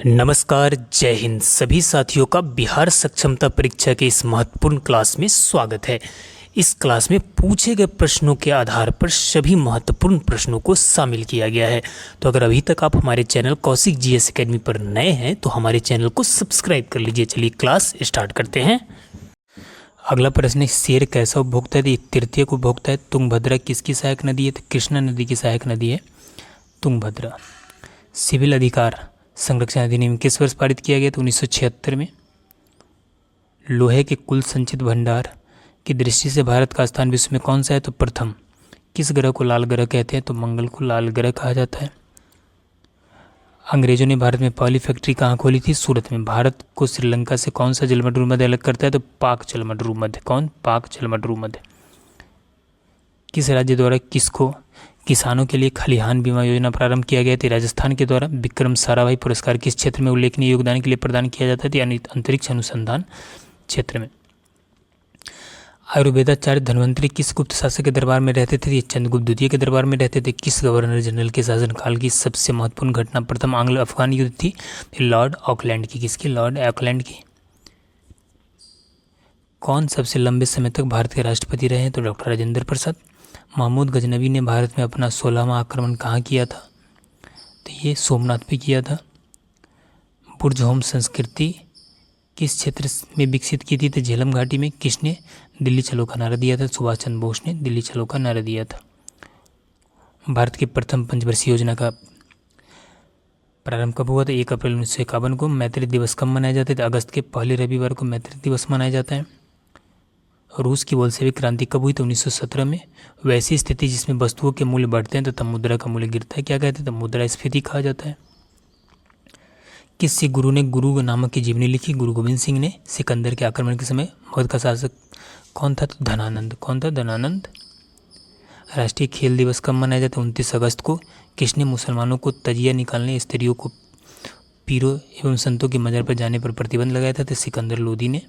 नमस्कार, जय हिंद। सभी साथियों का बिहार सक्षमता परीक्षा के इस महत्वपूर्ण क्लास में स्वागत है। इस क्लास में पूछे गए प्रश्नों के आधार पर सभी महत्वपूर्ण प्रश्नों को शामिल किया गया है। तो अगर अभी तक आप हमारे चैनल कौशिक जीएस एकेडमी पर नए हैं तो हमारे चैनल को सब्सक्राइब कर लीजिए। चलिए क्लास स्टार्ट करते हैं। अगला प्रश्न है, शेर कैसा उपभोक्ता है? एक तृतीय को उपभोक्ता है। तुंगभद्रा किसकी सहायक नदी है? तो कृष्णा नदी की सहायक नदी है तुंगभद्रा। सिविल अधिकार संरक्षण अधिनियम किस वर्ष पारित किया गया? तो 1976 में। लोहे के कुल संचित भंडार की दृष्टि से भारत का स्थान विश्व में कौन सा है? तो प्रथम। किस ग्रह को लाल ग्रह कहते हैं? तो मंगल को लाल ग्रह कहा जाता है। अंग्रेजों ने भारत में पहली फैक्ट्री कहाँ खोली थी? सूरत में। भारत को श्रीलंका से कौन सा जलमंडल मध्य अलग करता है? तो पाक जलमंडल मध्य। कौन? पाक जलमंडल मध्य। किस राज्य द्वारा किसको किसानों के लिए खलिहान बीमा योजना प्रारंभ किया गया था? राजस्थान के द्वारा। विक्रम साराभाई पुरस्कार किस क्षेत्र में उल्लेखनीय योगदान के लिए प्रदान किया जाता है? यानी अंतरिक्ष अनुसंधान क्षेत्र में। आयुर्वेदाचार्य धन्वंतरी किस गुप्त शासक के दरबार में रहते थे? ये चंद्रगुप्त द्वितीय के दरबार में रहते थे। किस गवर्नर जनरल के शासनकाल की सबसे महत्वपूर्ण घटना प्रथम आंग्ल अफगान युद्ध थी? लॉर्ड ऑकलैंड की। किसकी? लॉर्ड ऑकलैंड की। कौन सबसे लंबे समय तक भारत के राष्ट्रपति रहे हैं? तो डॉक्टर राजेंद्र प्रसाद। महमूद गजनवी ने भारत में अपना 16वां आक्रमण कहाँ किया था? तो ये सोमनाथ पे किया था। बुर्ज होम संस्कृति किस क्षेत्र में विकसित की थी? तो झेलम घाटी में। किसने दिल्ली चलो का नारा दिया था? सुभाष चंद्र बोस ने दिल्ली चलो का नारा दिया था। भारत की प्रथम पंचवर्षीय योजना का प्रारंभ कब हुआ था? 1 अप्रैल 1951 को। मैत्री दिवस कब मनाया जाता है? अगस्त के पहले रविवार को मैत्री दिवस मनाया जाता है। रूस की बोल्शेविक क्रांति कब हुई? तो 1917 में। वैसी स्थिति जिसमें वस्तुओं के मूल्य बढ़ते हैं तो तब मुद्रा का मूल्य गिरता है, क्या कहते हैं? तो मुद्रास्फीति कहा जाता है। किस सिख गुरु ने गुरु नामक की जीवनी लिखी? गुरु गोविंद सिंह ने। सिकंदर के आक्रमण के समय मगध का शासक कौन था? तो धनानंद। कौन था? धनानंद। राष्ट्रीय खेल दिवस कब मनाया जाता है? 29 अगस्त को। किसने मुसलमानों को तजिया निकालने, स्त्रियों को पीरों एवं संतों के मजार पर जाने पर प्रतिबंध लगाया था? तो सिकंदर लोदी ने।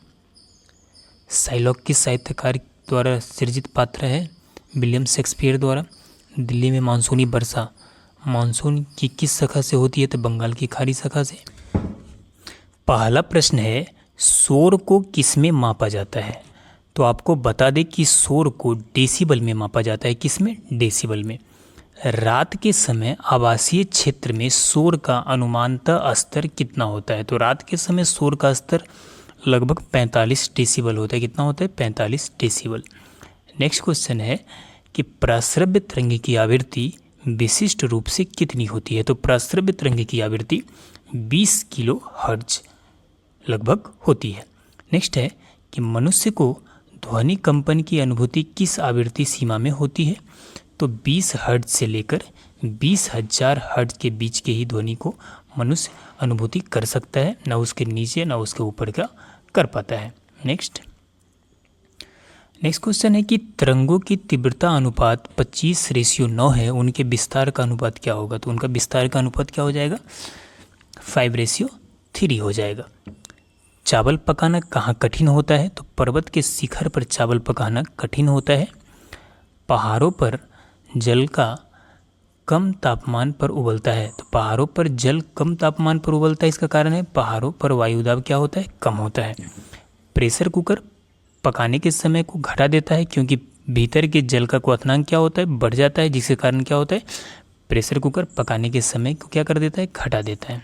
साइलॉक किस साहित्यकार द्वारा सृजित पात्र है? विलियम शेक्सपियर द्वारा। दिल्ली में मानसूनी वर्षा मानसून की किस शाखा से होती है? तो बंगाल की खाड़ी शाखा से। पहला प्रश्न है, शोर को किस में मापा जाता है? तो आपको बता दें कि शोर को डेसिबल में मापा जाता है। किस में? डेसिबल में। रात के समय आवासीय क्षेत्र में शोर का अनुमानतः स्तर कितना होता है? तो रात के समय शोर का स्तर लगभग 45 डेसिबल होता है। कितना होता है? 45 डेसिबल। नेक्स्ट क्वेश्चन है कि प्रस्रव्य तरंग की आवृत्ति विशिष्ट रूप से कितनी होती है? तो प्रस्रव्य तरंग की आवृत्ति 20 किलो हर्ट्ज लगभग होती है। नेक्स्ट है कि मनुष्य को ध्वनि कंपन की अनुभूति किस आवृत्ति सीमा में होती है? तो 20 हर्ट्ज से लेकर 20,000 हर्ट्ज के बीच के ही ध्वनि को मनुष्य अनुभूति कर सकता है, ना उसके नीचे ना उसके ऊपर का कर पाता है। नेक्स्ट क्वेश्चन है कि तरंगों की तीव्रता अनुपात 25:9 है, उनके विस्तार का अनुपात क्या होगा? तो उनका विस्तार का अनुपात क्या हो जाएगा? 5:3 हो जाएगा। चावल पकाना कहाँ कठिन होता है? तो पर्वत के शिखर पर चावल पकाना कठिन होता है। पहाड़ों पर जल का कम तापमान पर उबलता है। तो पहाड़ों पर जल कम तापमान पर उबलता है, इसका कारण है पहाड़ों पर वायुदाब क्या होता है? कम होता है। प्रेशर कुकर पकाने के समय को घटा देता है क्योंकि भीतर के जल का क्वथनांक क्या होता है? बढ़ जाता है, जिसके कारण क्या होता है? प्रेशर कुकर पकाने के समय को क्या कर देता है? घटा देता है।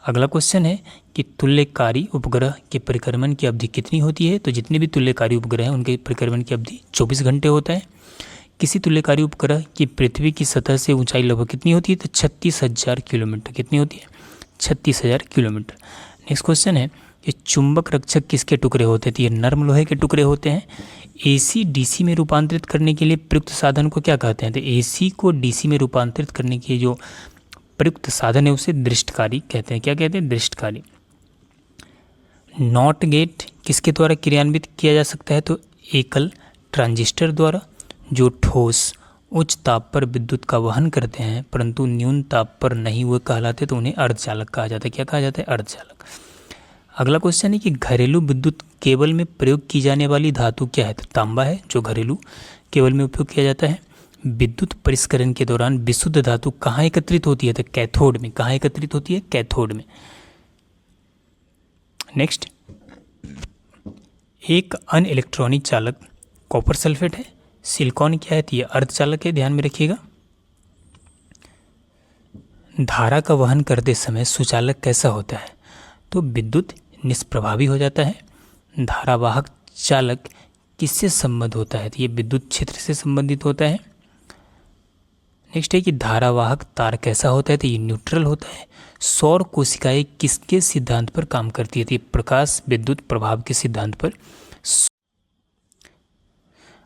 अगला क्वेश्चन है कि तुल्यकारी उपग्रह के परिक्रमण की अवधि कितनी होती है? तो जितने भी तुल्यकारी उपग्रह हैं उनके परिक्रमण की अवधि 24 घंटे होता है। किसी तुल्यकारी उपग्रह की पृथ्वी की सतह से ऊंचाई लगभग कितनी होती है? तो 36,000 किलोमीटर। कितनी होती है? 36,000 किलोमीटर। नेक्स्ट क्वेश्चन है कि चुंबक रक्षक किसके टुकड़े होते हैं? तो ये नर्म लोहे के टुकड़े होते हैं। AC DC में रूपांतरित करने के लिए प्रयुक्त साधन को क्या कहते हैं? तो AC को DC में रूपांतरित करने के जो प्रयुक्त साधन है उसे दृष्टकारी कहते हैं। क्या कहते हैं? दृष्टकारी। नॉट गेट किसके द्वारा क्रियान्वित किया जा सकता है? तो एकल ट्रांजिस्टर द्वारा। जो ठोस उच्च ताप पर विद्युत का वहन करते हैं परंतु न्यून ताप पर नहीं हुए कहलाते, तो उन्हें अर्धचालक कहा जाता है। क्या कहा जाता है? अर्धचालक। अगला क्वेश्चन है कि घरेलू विद्युत केबल में प्रयोग की जाने वाली धातु क्या है? तो तांबा है जो घरेलू केबल में उपयोग किया जाता है। विद्युत परिष्करण के दौरान विशुद्ध धातु कहाँ एकत्रित होती है? तो कैथोड में। कहाँ एकत्रित होती है? कैथोड में। नेक्स्ट, एक अन्य इलेक्ट्रॉनिक चालक कॉपर सल्फेट है, सिलिकॉन क्या है? तो ये अर्धचालक है, ध्यान में रखिएगा। धारा का वहन करते समय सुचालक कैसा होता है? तो विद्युत निष्प्रभावी हो जाता है। धारावाहक चालक किससे संबद्ध होता है? तो ये विद्युत क्षेत्र से संबंधित होता है। नेक्स्ट है कि धारावाहक तार कैसा होता है? तो ये न्यूट्रल होता है। सौर कोशिकाएं किसके सिद्धांत पर काम करती है? तो ये प्रकाश विद्युत प्रभाव के सिद्धांत पर।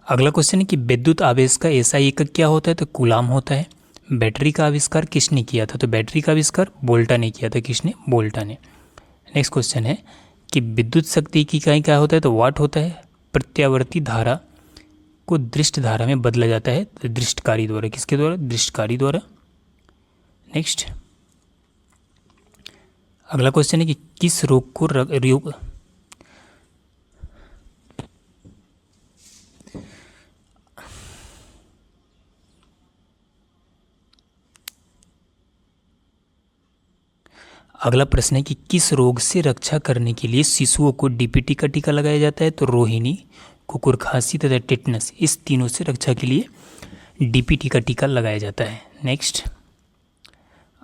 अगला क्वेश्चन है कि विद्युत आवेश का एसआई एकक क्या होता है? तो कूलाम होता है। बैटरी का आविष्कार किसने किया था? तो बैटरी का आविष्कार वोल्टा ने किया था। किसने? वोल्टा ने। नेक्स्ट क्वेश्चन है कि विद्युत शक्ति की इकाई क्या होता है? तो वाट होता है। प्रत्यावर्ती धारा को दृष्ट धारा में बदला जाता है तो दृष्टकारी द्वारा। किसके द्वारा? दृष्टकारी द्वारा। नेक्स्ट, अगला क्वेश्चन है कि किस रोग को अगला प्रश्न है कि किस रोग से रक्षा करने के लिए शिशुओं को डीपीटी का टीका लगाया जाता है? तो रोहिणी, कुकुर खांसी तथा टेटनस, इस तीनों से रक्षा के लिए डीपीटी का टीका लगाया जाता है। नेक्स्ट,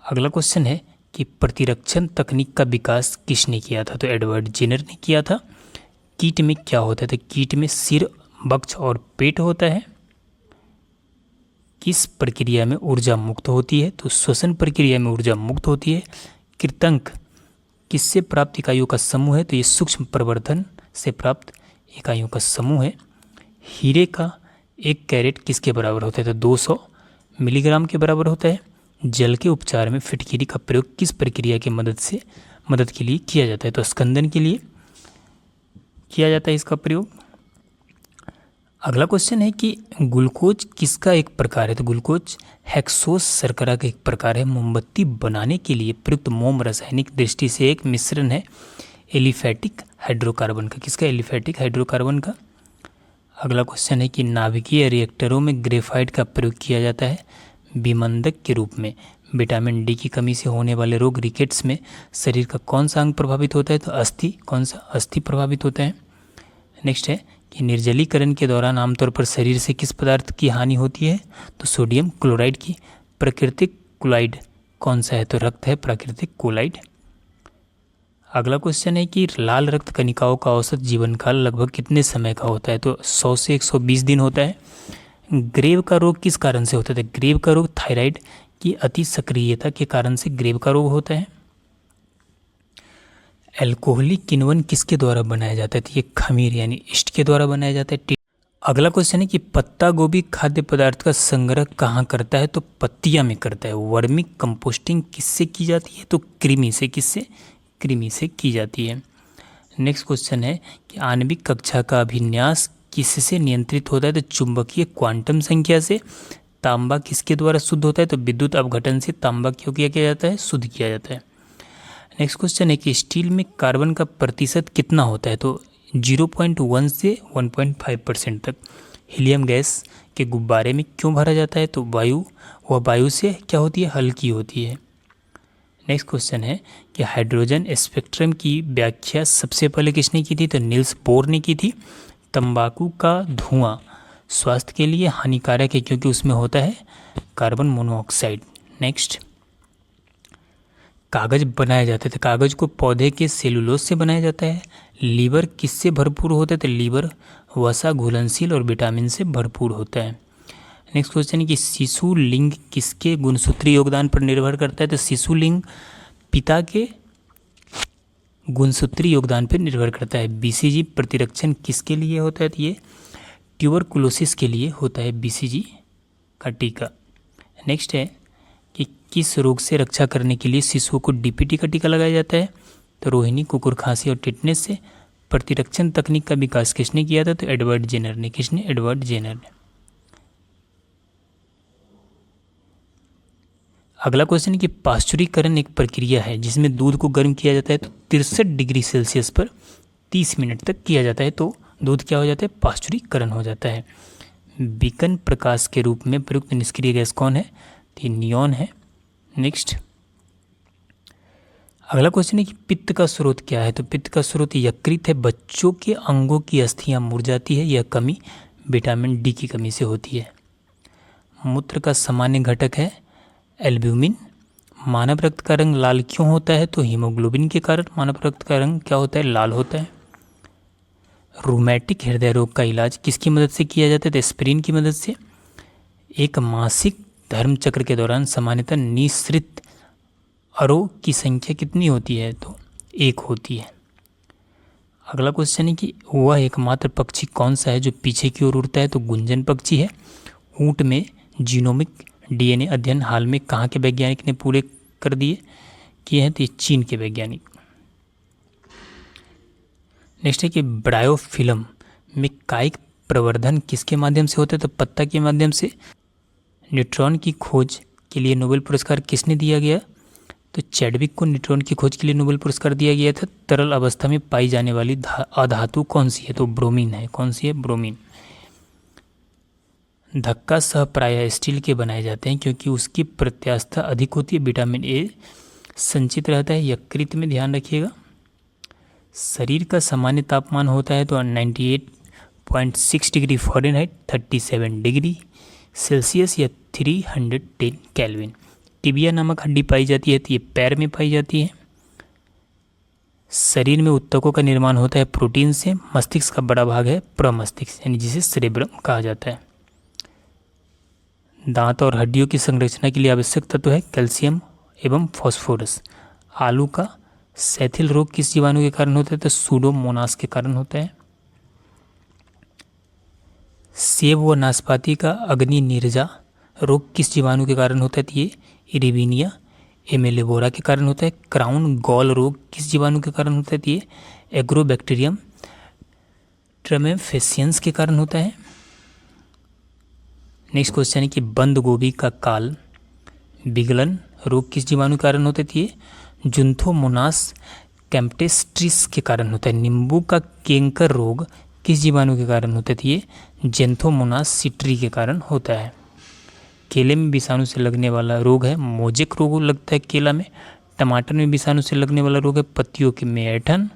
अगला क्वेश्चन है कि प्रतिरक्षण तकनीक का विकास किसने किया था? तो एडवर्ड जेनर ने किया था। कीट में क्या होता है? तो कीट में सिर, वक्ष और पेट होता है। किस प्रक्रिया में ऊर्जा मुक्त होती है? तो श्वसन प्रक्रिया में ऊर्जा मुक्त होती है। कृतंक किससे प्राप्त इकाइयों का समूह है? तो ये सूक्ष्म प्रवर्धन से प्राप्त इकाइयों का समूह है। हीरे का 1 कैरेट किसके बराबर होता है? तो 200 मिलीग्राम के बराबर होता है। जल के उपचार में फिटकिरी का प्रयोग किस प्रक्रिया की मदद के लिए किया जाता है? तो स्कंदन के लिए किया जाता है इसका प्रयोग। अगला क्वेश्चन है कि ग्लूकोज किसका एक प्रकार है? तो ग्लूकोज हेक्सोस शर्करा का एक प्रकार है। मोमबत्ती बनाने के लिए प्रयुक्त मोम रासायनिक दृष्टि से एक मिश्रण है एलिफैटिक हाइड्रोकार्बन का। किसका? एलिफैटिक हाइड्रोकार्बन का। अगला क्वेश्चन है कि नाभिकीय रिएक्टरों में ग्रेफाइट का प्रयोग किया जाता है विमंदक के रूप में। विटामिन डी की कमी से होने वाले रोग रिकेट्स में शरीर का कौन सा अंग प्रभावित होता है? तो अस्थि। कौन सा? अस्थि प्रभावित होता है। नेक्स्ट है कि निर्जलीकरण के दौरान आमतौर पर शरीर से किस पदार्थ की हानि होती है? तो सोडियम क्लोराइड की। प्राकृतिक क्लोराइड कौन सा है? तो रक्त है प्राकृतिक क्लोराइड। अगला क्वेश्चन है कि लाल रक्त कणिकाओं का औसत जीवन काल लगभग कितने समय का होता है? तो 100 से 120 दिन होता है। ग्रेव का रोग किस कारण से होता है? तो ग्रेव का रोग थायराइड की अति सक्रियता के कारण से ग्रेव का रोग होता है। एल्कोहलिक किण्वन किसके द्वारा बनाया जाता है? तो ये खमीर यानी ईस्ट के द्वारा बनाया जाता है। अगला क्वेश्चन है कि पत्ता गोभी खाद्य पदार्थ का संग्रह कहाँ करता है? तो पत्तियां में करता है। वर्मी कंपोस्टिंग किससे की जाती है? तो कृमि से। किससे? कृमि से की जाती है। नेक्स्ट क्वेश्चन है कि आणविक कक्षा का अभिन्यास किससे नियंत्रित होता है? तो चुंबकीय क्वांटम संख्या से। तांबा किसके द्वारा शुद्ध होता है? तो विद्युत अपघटन से तांबा क्यों किया जाता है? शुद्ध किया जाता है। नेक्स्ट क्वेश्चन है कि स्टील में कार्बन का प्रतिशत कितना होता है? तो 0.1 से 1.5% तक। हीलियम गैस के गुब्बारे में क्यों भरा जाता है? तो वायु से क्या होती है? हल्की होती है। नेक्स्ट क्वेश्चन है कि हाइड्रोजन स्पेक्ट्रम की व्याख्या सबसे पहले किसने की थी? तो नील्स बोर ने की थी। तंबाकू का धुआं स्वास्थ्य के लिए हानिकारक है क्योंकि उसमें होता है कार्बन मोनोऑक्साइड। नेक्स्ट, कागज बनाया जाता है तो कागज को पौधे के सेलुलोज से बनाया जाता है। लीवर किससे भरपूर होता है? तो लीवर वसा, घुलनशील और विटामिन से भरपूर होता है। नेक्स्ट क्वेश्चन है कि शिशु लिंग किसके गुणसूत्री योगदान पर निर्भर करता है? तो शिशु लिंग पिता के गुणसूत्री योगदान पर निर्भर करता है। बीसीजी प्रतिरक्षण किसके लिए होता है? तो ये ट्यूबरकुलोसिस के लिए होता है बीसीजी का टीका। नेक्स्ट है कि किस रोग से रक्षा करने के लिए शिशुओं को डीपीटी का टीका लगाया जाता है? तो रोहिणी, कुकुर खांसी और टिटनेस से। प्रतिरक्षण तकनीक का विकास किसने किया था? तो एडवर्ड जेनर ने। किसने? एडवर्ड जेनर ने। अगला क्वेश्चन है कि पाश्चुरीकरण एक प्रक्रिया है जिसमें दूध को गर्म किया जाता है तो 63 डिग्री सेल्सियस पर 30 मिनट तक किया जाता है तो दूध क्या हो जाता है? पाश्चुरीकरण हो जाता है। बीकन प्रकाश के रूप में प्रयुक्त निष्क्रिय गैस कौन है? तो ये नियॉन है। नेक्स्ट अगला क्वेश्चन है कि पित्त का स्रोत क्या है? तो पित्त का स्रोत यकृत है। बच्चों के अंगों की अस्थियां मुड़ जाती है, यह कमी विटामिन डी की कमी से होती है। मूत्र का सामान्य घटक है एल्ब्यूमिन। मानव रक्त का रंग लाल क्यों होता है? तो हीमोग्लोबिन के कारण मानव रक्त का रंग क्या होता है? लाल होता है। रूमेटिक हृदय रोग का इलाज किसकी मदद से किया जाता है? तो एस्पिरिन की मदद से। एक मासिक धर्म चक्र के दौरान सामान्यतः निःसृत अरों की संख्या कितनी होती है? तो 1 होती है। अगला क्वेश्चन है कि वह एकमात्र पक्षी कौन सा है जो पीछे की ओर उड़ता है? तो गुंजन पक्षी है। ऊंट में जीनोमिक डीएनए अध्ययन हाल में कहाँ के वैज्ञानिक ने पूरे कर दिए किए हैं? तो ये चीन के वैज्ञानिक। नेक्स्ट है कि ब्रायोफिल्म में कायिक प्रवर्धन किसके माध्यम से होता है? तो पत्ता के माध्यम से। न्यूट्रॉन की खोज के लिए नोबेल पुरस्कार किसने दिया गया? तो चैडविक को न्यूट्रॉन की खोज के लिए नोबेल पुरस्कार दिया गया था। तरल अवस्था में पाई जाने वाली अधातु कौन सी है? तो ब्रोमीन है। कौन सी है? ब्रोमीन। धक्का सह प्रायः स्टील के बनाए जाते हैं क्योंकि उसकी प्रत्यास्थता अधिक होती है। विटामिन ए संचित रहता है यकृत में, ध्यान रखिएगा। शरीर का सामान्य तापमान होता है तो 98.6 डिग्री फ़ारेनहाइट, 37 डिग्री सेल्सियस या 310 केल्विन। टिबिया नामक हड्डी पाई जाती है तो ये पैर में पाई जाती है। शरीर में ऊतकों का निर्माण होता है प्रोटीन से। मस्तिष्क का बड़ा भाग है प्रमस्तिष्क, यानी जिसे सेरेब्रम कहा जाता है। दांत और हड्डियों की संरचना के लिए आवश्यक तत्व है कैल्शियम एवं फास्फोरस। आलू का सैथिल रोग किस जीवाणु के कारण होता है? तो सूडोमोनास के कारण होता है। सेब व नाशपाती का अग्नि निर्जा रोग किस जीवाणु के कारण होता है? तो ये इरिविनिया एमेलेबोरा के कारण होता है। क्राउन गॉल रोग किस जीवाणु के कारण होता है? तो ये एग्रोबैक्टीरियम ट्रमेफेसियंस के कारण होता है। नेक्स्ट क्वेश्चन है कि बंद गोभी का काल विगलन रोग किस जीवाणु के कारण होता है? तो ये जुन्थोमोनास कैम्पटेस्ट्रिस के कारण होता है। नींबू का कैंकर रोग किस जीवाणु के कारण होता है? तो ये जेंथोमोनास सिट्री के कारण होता है। केले में विषाणु से लगने वाला रोग है मोजेक रोग लगता है केला में। टमाटर में विषाणु से लगने वाला रोग है पत्तियों के में ऐठन।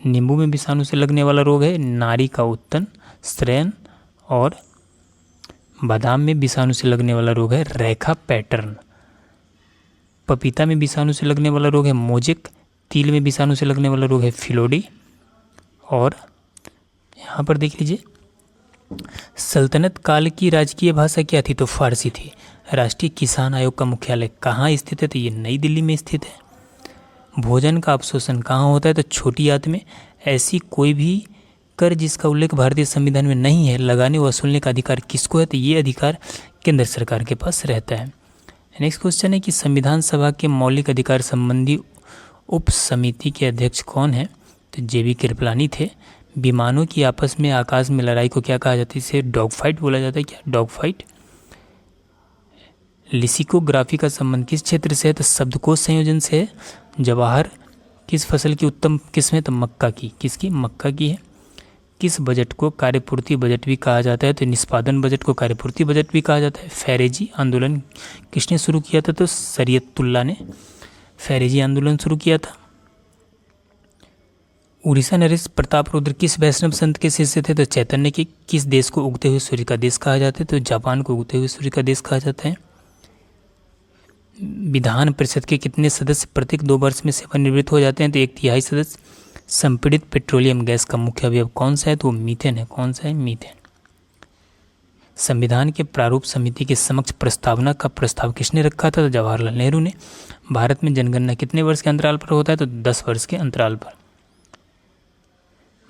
नींबू में विषाणु से लगने वाला रोग है नारी का उत्तन श्रेयन। और बादाम में विषाणु से लगने वाला रोग है रेखा पैटर्न। पपीता में विषाणु से लगने वाला रोग है मोजेक। तिल में विषाणु से लगने वाला रोग है फिलोडी। और यहाँ पर देख लीजिए, सल्तनत काल की राजकीय भाषा क्या थी? तो फारसी थी। राष्ट्रीय किसान आयोग का मुख्यालय कहाँ स्थित है? तो ये नई दिल्ली में स्थित है। भोजन का अपशोषण कहाँ होता है? तो छोटी आंत में। ऐसी कोई भी कर जिसका उल्लेख भारतीय संविधान में नहीं है लगाने व वसूलने का अधिकार किसको है? तो ये अधिकार केंद्र सरकार के पास रहता है। नेक्स्ट क्वेश्चन है कि संविधान सभा के मौलिक अधिकार संबंधी उप समिति के अध्यक्ष कौन है? तो जेबी कृपलानी थे। विमानों की आपस में आकाश में लड़ाई को क्या कहा जाता है? इसे डॉग फाइट बोला जाता है। क्या? Dog fight. लिसिकोग्राफी का संबंध किस क्षेत्र से है? तो शब्दकोश संयोजन से है। जवाहर किस फसल की उत्तम किस्म है? तो मक्का की। किसकी? मक्का की है। किस बजट को कार्यपूर्ति बजट भी कहा जाता है? तो निष्पादन बजट को कार्यपूर्ति बजट भी कहा जाता है। फैरेजी आंदोलन किसने शुरू किया था? तो शरीयतुल्लाह ने फैरेजी आंदोलन शुरू किया था। उड़ीसा नरेश प्रताप रुद्र किस वैष्णव संत के शिष्य थे? तो चैतन्य के। किस देश को उगते हुए सूर्य का देश कहा जाता है? तो जापान को उगते हुए सूर्य का देश कहा जाता है। विधान परिषद के कितने सदस्य प्रत्येक 2 वर्ष में सेवानिवृत्त हो जाते हैं? तो 1/3 सदस्य। संपीड़ित पेट्रोलियम गैस का मुख्य अवयव कौन सा है? तो वो मीथेन है। कौन सा है? मीथेन। संविधान के प्रारूप समिति के समक्ष प्रस्तावना का प्रस्ताव किसने रखा था? तो जवाहरलाल नेहरू ने। भारत में जनगणना कितने वर्ष के अंतराल पर होता है? तो 10 वर्ष के अंतराल पर।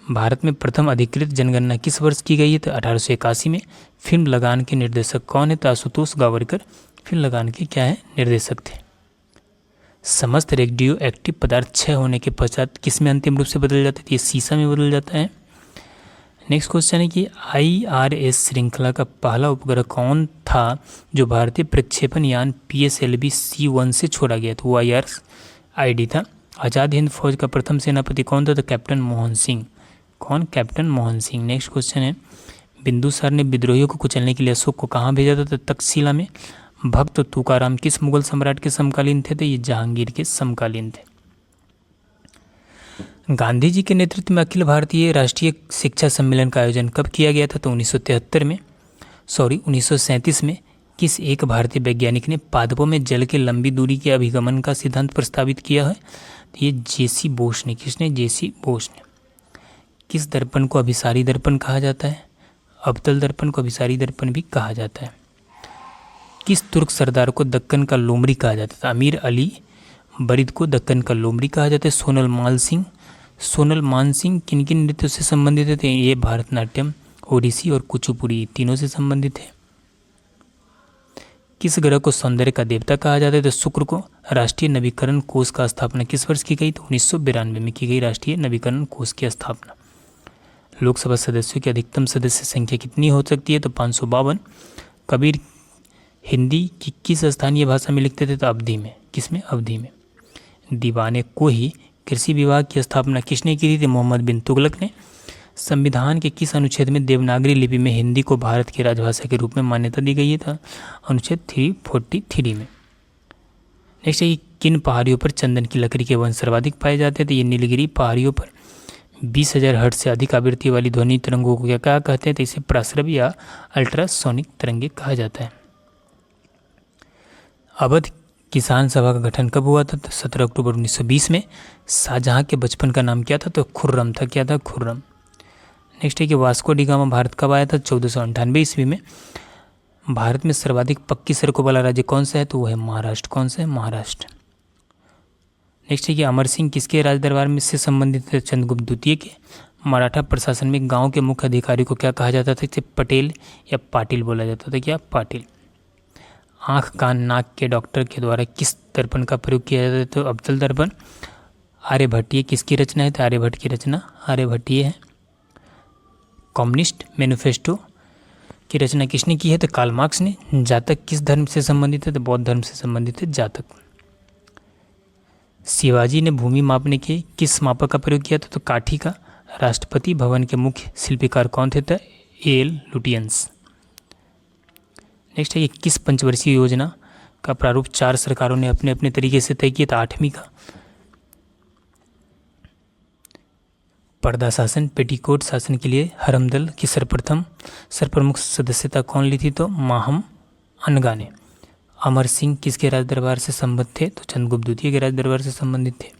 भारत में प्रथम अधिकृत जनगणना किस वर्ष की गई है? तो 1881 में। फिल्म लगान के निर्देशक कौन है? तो आशुतोष गावरकर फिल्म लगान के क्या है? निर्देशक थे। समस्त रेडियो एक्टिव पदार्थ क्षय होने के पश्चात किस में अंतिम रूप से बदल जाते हैं? ये सीसा में बदल जाता है। नेक्स्ट क्वेश्चन है कि IRS श्रृंखला का पहला उपग्रह कौन था जो भारतीय प्रक्षेपण यान PSLV C1 से छोड़ा गया? तो वो IRID था। आज़ाद हिंद फौज का प्रथम सेनापति कौन था? तो कैप्टन मोहन सिंह। कौन? Captain Mohan Singh. Next question है बिंदुसार ने विद्रोहियों को कुचलने के लिए अशोक को कहाँ भेजा था? तो तक्षशिला में। भक्त तुकाराम किस मुगल सम्राट के समकालीन थे? तो ये जहांगीर के समकालीन थे। गांधी जी के नेतृत्व में अखिल भारतीय राष्ट्रीय शिक्षा सम्मेलन का आयोजन कब किया गया था? तो 1937 में। किस एक भारतीय वैज्ञानिक ने पादपों में जल के लंबी दूरी के अभिगमन का सिद्धांत प्रस्तावित किया है? तो ये जे.सी. बोस ने। किसने? जे.सी. बोस ने। किस दर्पण को अभिसारी दर्पण कहा जाता है? अवतल दर्पण को अभिसारी दर्पण भी कहा जाता है। किस तुर्क सरदार को दक्कन का लोमड़ी कहा जाता था? अमीर अली बरिद को दक्कन का लोमड़ी कहा जाता है। सोनल मानसिंह किन किन नृत्यों से संबंधित थे? ये भारतनाट्यम, ओडिसी और कुचिपुड़ी तीनों से संबंधित है। किस ग्रह को सौंदर्य का देवता कहा जाता है? तो शुक्र को। राष्ट्रीय नवीकरण कोष का स्थापना किस वर्ष की गई? तो 1992 में की गई राष्ट्रीय नवीकरण कोष की स्थापना। लोकसभा सदस्यों की अधिकतम सदस्य संख्या कितनी हो सकती है? तो 552। कबीर हिंदी की किस स्थानीय भाषा में लिखते थे? तो अवधी में। किसमें? अवधी में। दीवाने को ही कृषि विभाग की स्थापना किसने की थी? मोहम्मद बिन तुगलक ने। संविधान के किस अनुच्छेद में देवनागरी लिपि में हिंदी को भारत की राजभाषा के रूप में मान्यता दी गई है? था अनुच्छेद 343 में। नेक्स्ट है कि किन पहाड़ियों पर चंदन की लकड़ी के वन सर्वाधिक पाए जाते थे? ये नीलगिरी पहाड़ियों पर। 20,000 हर्ट्ज से अधिक आवृत्ति वाली ध्वनि तरंगों को क्या कहते हैं? तो इसे प्रसरव या अल्ट्रासोनिक तरंगे कहा जाता है। अवध किसान सभा का गठन कब हुआ था? तो 17 अक्टूबर 1920 में। शाहजहां के बचपन का नाम क्या था? तो खुर्रम था। क्या था? खुर्रम। नेक्स्ट है कि वास्को डी गामा भारत कब आया था? 1498 ईस्वी में। भारत में सर्वाधिक पक्की सड़कों वाला राज्य कौन सा है? तो वो है महाराष्ट्र। कौन सा है? महाराष्ट्र। नेक्स्ट है कि अमर सिंह किसके राज दरबार में से संबंधित थे? चंद्रगुप्त द्वितीय के। मराठा प्रशासन में गांव के मुख्य अधिकारी को क्या कहा जाता था? इसे पटेल या पाटिल बोला जाता था। क्या? पाटिल। आँख कान नाक के डॉक्टर के द्वारा किस दर्पण का प्रयोग किया जाता है? तो अवतल दर्पण। आर्यभट्टीय किसकी रचना है? तो आर्यभट्ट की रचना आर्यभट्टीय है। कम्युनिस्ट मैनिफेस्टो की रचना किसने की है? तो कार्ल मार्क्स ने। जातक किस धर्म से संबंधित है? तो बौद्ध धर्म से संबंधित है जातक। शिवाजी ने भूमि मापने के किस मापक का प्रयोग किया था? तो काठी का। राष्ट्रपति भवन के मुख्य शिल्पकार कौन थे? तो ए.एल. लुटियंस। नेक्स्ट है कि किस पंचवर्षीय योजना का प्रारूप 4 सरकारों ने अपने अपने तरीके से तय किया था? 8वीं का। पर्दा शासन पेटीकोट शासन के लिए हरमदल की सरप्रमुख सदस्यता कौन ली थी? तो माहम अनगा ने। अमर सिंह किसके राज दरबार से संबद्ध थे? तो चंद्रगुप्त द्वितीय के राज दरबार से संबंधित थे।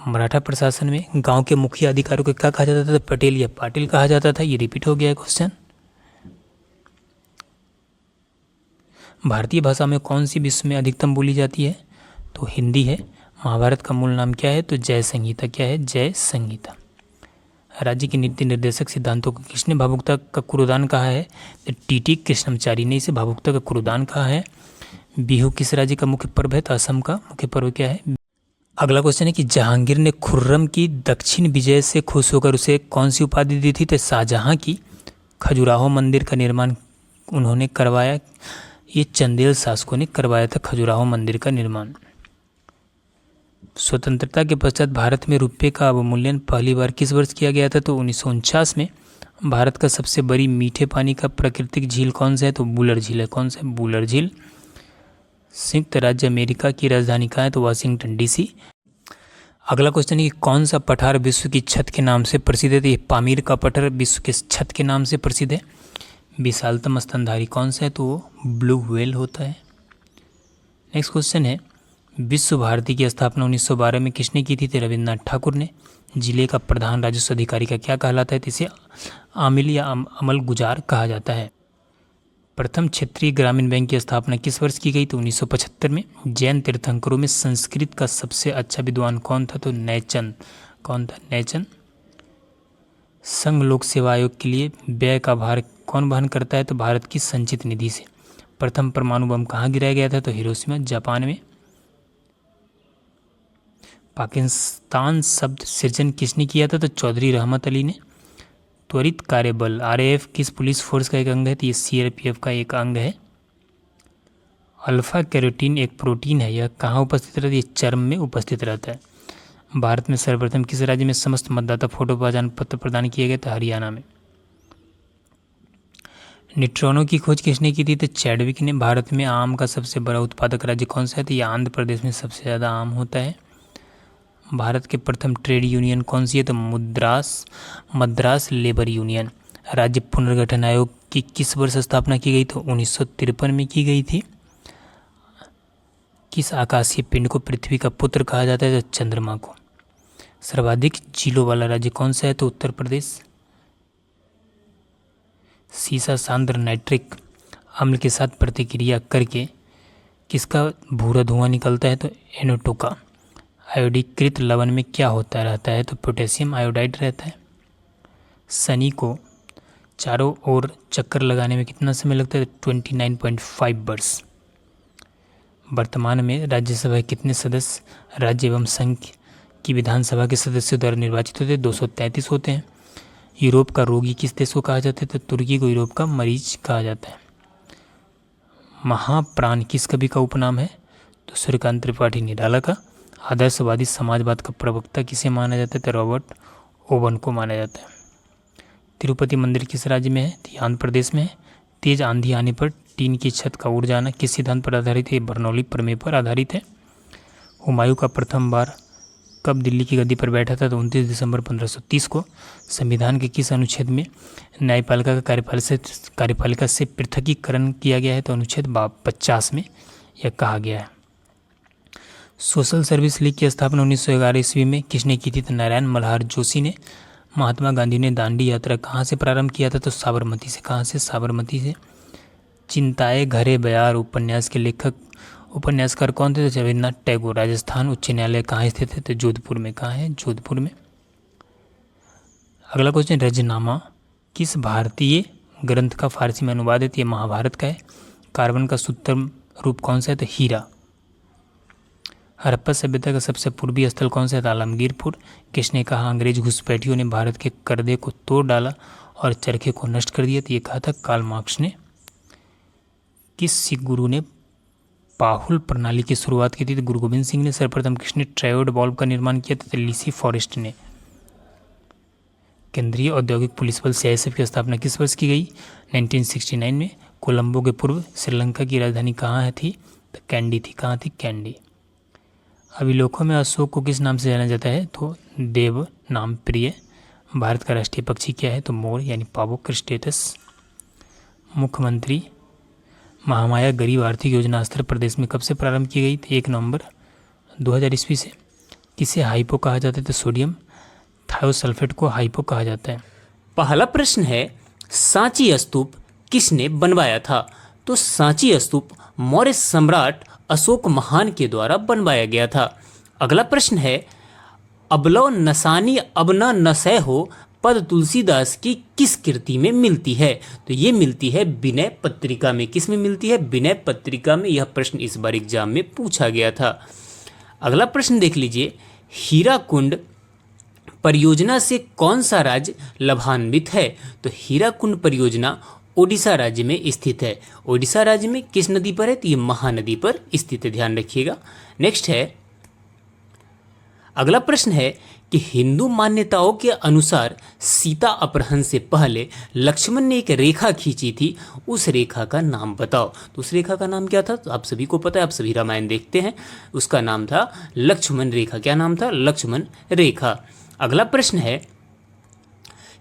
मराठा प्रशासन में गांव के मुखिया अधिकारियों को क्या कहा जाता था? तो पटेल या पाटिल कहा जाता था। ये रिपीट हो गया है क्वेश्चन। भारतीय भाषा में कौन सी विश्व में अधिकतम बोली जाती है? तो हिंदी है। महाभारत का मूल नाम क्या है? तो जय संहिता। क्या है? जय संहिता। राज्य के नीति निर्देशक सिद्धांतों को किसने भावुकता का कुरुदान कहा है? तो टी.टी. कृष्णमाचारी ने इसे भावुकता का कुरुदान कहा है। बिहू किस राज्य का मुख्य पर्व है? तो असम का मुख्य पर्व क्या है? अगला क्वेश्चन है कि जहांगीर ने खुर्रम की दक्षिण विजय से खुश होकर उसे कौन सी उपाधि दी थी? तो शाहजहां की। खजुराहो मंदिर का निर्माण उन्होंने करवाया। ये चंदेल शासकों ने करवाया था खजुराहो मंदिर का निर्माण। स्वतंत्रता के पश्चात भारत में रुपये का अवमूल्यन पहली बार किस वर्ष किया गया था? तो 1949 में। भारत का सबसे बड़ी मीठे पानी का प्राकृतिक झील कौन सा है? तो वुलर झील है। कौन सा है? वुलर झील। संयुक्त राज्य अमेरिका की राजधानी कहाँ है? तो वाशिंगटन डीसी। अगला क्वेश्चन है कि कौन सा पठार विश्व की छत के नाम से प्रसिद्ध है? तो ये पामीर का पठार विश्व के छत के नाम से प्रसिद्ध है। विशालतम स्तनधारी कौन सा है? तो वो ब्लू व्हेल होता है। नेक्स्ट क्वेश्चन है विश्व भारती की स्थापना 1912 में किसने की थी? तो रविन्द्रनाथ ठाकुर ने। जिले का प्रधान राजस्व अधिकारी का क्या कहलाता है? तो इसे आमिल या अमल गुजार कहा जाता है। प्रथम क्षेत्रीय ग्रामीण बैंक की स्थापना किस वर्ष की गई? तो 1975 में। जैन तीर्थंकरों में संस्कृत का सबसे अच्छा विद्वान कौन था? तो नैचन। कौन था? नैचन। संघ लोक सेवा आयोग के लिए व्यय का भार कौन वहन करता है? तो भारत की संचित निधि से। प्रथम परमाणु बम कहाँ गिराया गया था? तो हिरोशिमा जापान में। पाकिस्तान शब्द सृजन किसने किया था? तो चौधरी रहमत अली ने। त्वरित कार्यबल आरएएफ किस पुलिस फोर्स का एक अंग है? तो ये सीआरपीएफ का एक अंग है। अल्फा कैरोटीन एक प्रोटीन है। यह कहाँ उपस्थित रहता है? ये चर्म में उपस्थित रहता है। भारत में सर्वप्रथम किस राज्य में समस्त मतदाता फोटो पहचान पत्र प्रदान किए गए? तो हरियाणा में। न्यूट्रॉनों की खोज किसने की थी? तो चैडविक ने। भारत में आम का सबसे बड़ा उत्पादक राज्य कौन सा है? तो ये आंध्र प्रदेश में सबसे ज़्यादा आम होता है। भारत के प्रथम ट्रेड यूनियन कौन सी है? तो मद्रास लेबर यूनियन। राज्य पुनर्गठन आयोग की किस वर्ष स्थापना की गई? तो 1953 में की गई थी। किस आकाशीय पिंड को पृथ्वी का पुत्र कहा जाता है? तो चंद्रमा को। सर्वाधिक झीलों वाला राज्य कौन सा है? तो उत्तर प्रदेश। सीसा सांद्र नाइट्रिक अम्ल के साथ प्रतिक्रिया करके किसका भूरा धुआं निकलता है? तो एनोटो का। आयोडीकृत लवण में क्या होता रहता है? तो पोटेशियम आयोडाइड रहता है। शनि को चारों ओर चक्कर लगाने में कितना समय लगता है? 29.5 वर्ष। वर्तमान में राज्यसभा के कितने सदस्य राज्य एवं संघ की विधानसभा के सदस्यों द्वारा निर्वाचित होते हैं? 233 होते हैं। यूरोप का रोगी किस देश को कहा जाता है? तो तुर्की को यूरोप का मरीज कहा जाता है। महाप्राण किस कवि का उपनाम है? तो सूर्यकांत त्रिपाठी निराला का। आदर्शवादी समाजवाद का प्रवक्ता किसे माना जाता है? तो रॉबर्ट ओवन को माना जाता है। तिरुपति मंदिर किस राज्य में है? तो आंध्र प्रदेश में है। तेज आंधी आने पर टीन की छत का उड़ जाना किस सिद्धांत पर आधारित है? बर्नौली प्रमेय पर आधारित है। हुमायूं का प्रथम बार कब दिल्ली की गद्दी पर बैठा था? तो 29 दिसंबर 1530 को। संविधान के किस अनुच्छेद में न्यायपालिका का कार्यपालिका से पृथकीकरण किया गया है? तो अनुच्छेद 50 में यह कहा गया है। सोशल सर्विस लीग की स्थापना 1911 ईस्वी में किसने की थी? तो नारायण मल्हार जोशी ने। महात्मा गांधी ने दांडी यात्रा कहाँ से प्रारंभ किया था? तो साबरमती से। कहाँ से? साबरमती से। चिंताए घरे बयार उपन्यास के लेखक उपन्यासकार कौन थे? तो रविन्द्रनाथ टैगोर। राजस्थान उच्च न्यायालय कहाँ स्थित है? तो जोधपुर में। कहाँ है? जोधपुर में। अगला क्वेश्चन, रजनामा किस भारतीय ग्रंथ का फारसी में अनुवाद है? तो ये महाभारत का है। कार्बन का सूत्रम रूप कौन सा है? तो हीरा। हड़प्पा सभ्यता का सबसे पूर्वी स्थल कौन सा है? तो आलमगीरपुर। किसने कहा अंग्रेज घुसपैठियों ने भारत के करदे को तोड़ डाला और चरखे को नष्ट कर दिया? तो ये कहा था कार्ल मार्क्स ने। किस सिख गुरु ने पाहुल प्रणाली की शुरुआत की थी? तो गुरु गोविंद सिंह ने। सर्वप्रथम किसने ट्रायोड बल्ब का निर्माण किया था? तो लीसी फॉरेस्ट ने। केंद्रीय औद्योगिक पुलिस बल सीआईएसएफ की स्थापना किस वर्ष की गई? 1969 में। कोलंबो के पूर्व श्रीलंका की राजधानी कहाँ थी? तो कैंडी थी। कहाँ थी? कैंडी। अभिलेखों में अशोक को किस नाम से जाना जाता है? तो देव नाम प्रिय। भारत का राष्ट्रीय पक्षी क्या है? तो मोर यानी पावो क्रिस्टेटस। मुख्यमंत्री महामाया गरीब आर्थिक योजना आंध्र प्रदेश में कब से प्रारंभ की गई? 1 नवंबर 2000 ईस्वी से। किसे हाइपो कहा जाता है? तो सोडियम थायोसल्फेट को हाइपो कहा जाता है। पहला प्रश्न है, सांची स्तूप किसने बनवाया था? तो सांची स्तूप मौर्य सम्राट अशोक महान के द्वारा बनवाया गया था। अगला प्रश्न है, अबलो नसानी अब न नसै हो पद तुलसीदास की किस कृति में मिलती है? तो ये मिलती है विनय पत्रिका में। किस में मिलती है? विनय पत्रिका में। यह प्रश्न इस बार एग्जाम में पूछा गया था। अगला प्रश्न देख लीजिए, हीराकुंड परियोजना से कौन सा राज्य लाभान्वित है? तो हीराकुंड परियोजना ओडिशा राज्य में स्थित है। ओडिशा राज्य में किस नदी पर है? तो ये महानदी पर स्थित है, ध्यान रखिएगा। नेक्स्ट है, अगला प्रश्न है कि हिंदू मान्यताओं के अनुसार सीता अपहरण से पहले लक्ष्मण ने एक रेखा खींची थी, उस रेखा का नाम बताओ। तो उस रेखा का नाम क्या था? तो आप सभी को पता है, आप सभी रामायण देखते हैं। उसका नाम था लक्ष्मण रेखा। क्या नाम था? लक्ष्मण रेखा। अगला प्रश्न है,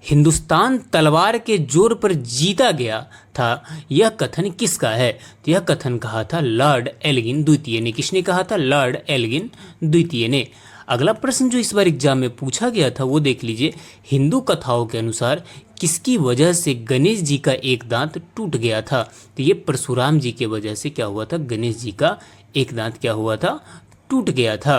हिंदुस्तान तलवार के जोर पर जीता गया था, यह कथन किसका है? तो यह कथन कहा था लॉर्ड एल्गिन द्वितीय ने। किसने कहा था? लॉर्ड एल्गिन द्वितीय ने। अगला प्रश्न जो इस बार एग्जाम में पूछा गया था वो देख लीजिए, हिंदू कथाओं के अनुसार किसकी वजह से गणेश जी का एक दांत टूट गया था? तो ये परशुराम जी के वजह से क्या हुआ था? गणेश जी का एक दांत क्या हुआ था? टूट गया था।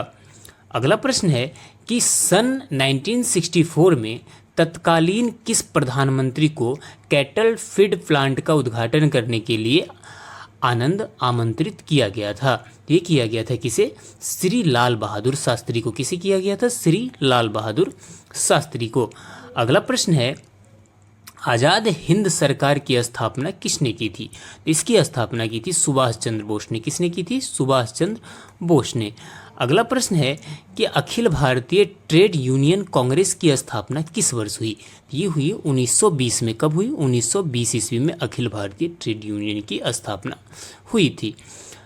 अगला प्रश्न है कि सन 1964 में तत्कालीन किस प्रधानमंत्री को कैटल फीड प्लांट का उद्घाटन करने के लिए आनंद आमंत्रित किया गया था? ये किया गया था किसे? श्री लाल बहादुर शास्त्री को। किसे किया गया था? श्री लाल बहादुर शास्त्री को। अगला प्रश्न है, आज़ाद हिंद सरकार की स्थापना किसने की थी? इसकी स्थापना की थी सुभाष चंद्र बोस ने। किसने की थी? सुभाष चंद्र बोस ने। अगला प्रश्न है कि अखिल भारतीय ट्रेड यूनियन कांग्रेस की स्थापना किस वर्ष हुई? ये हुई 1920 में। कब हुई? 1920 ईस्वी में अखिल भारतीय ट्रेड यूनियन की स्थापना हुई थी।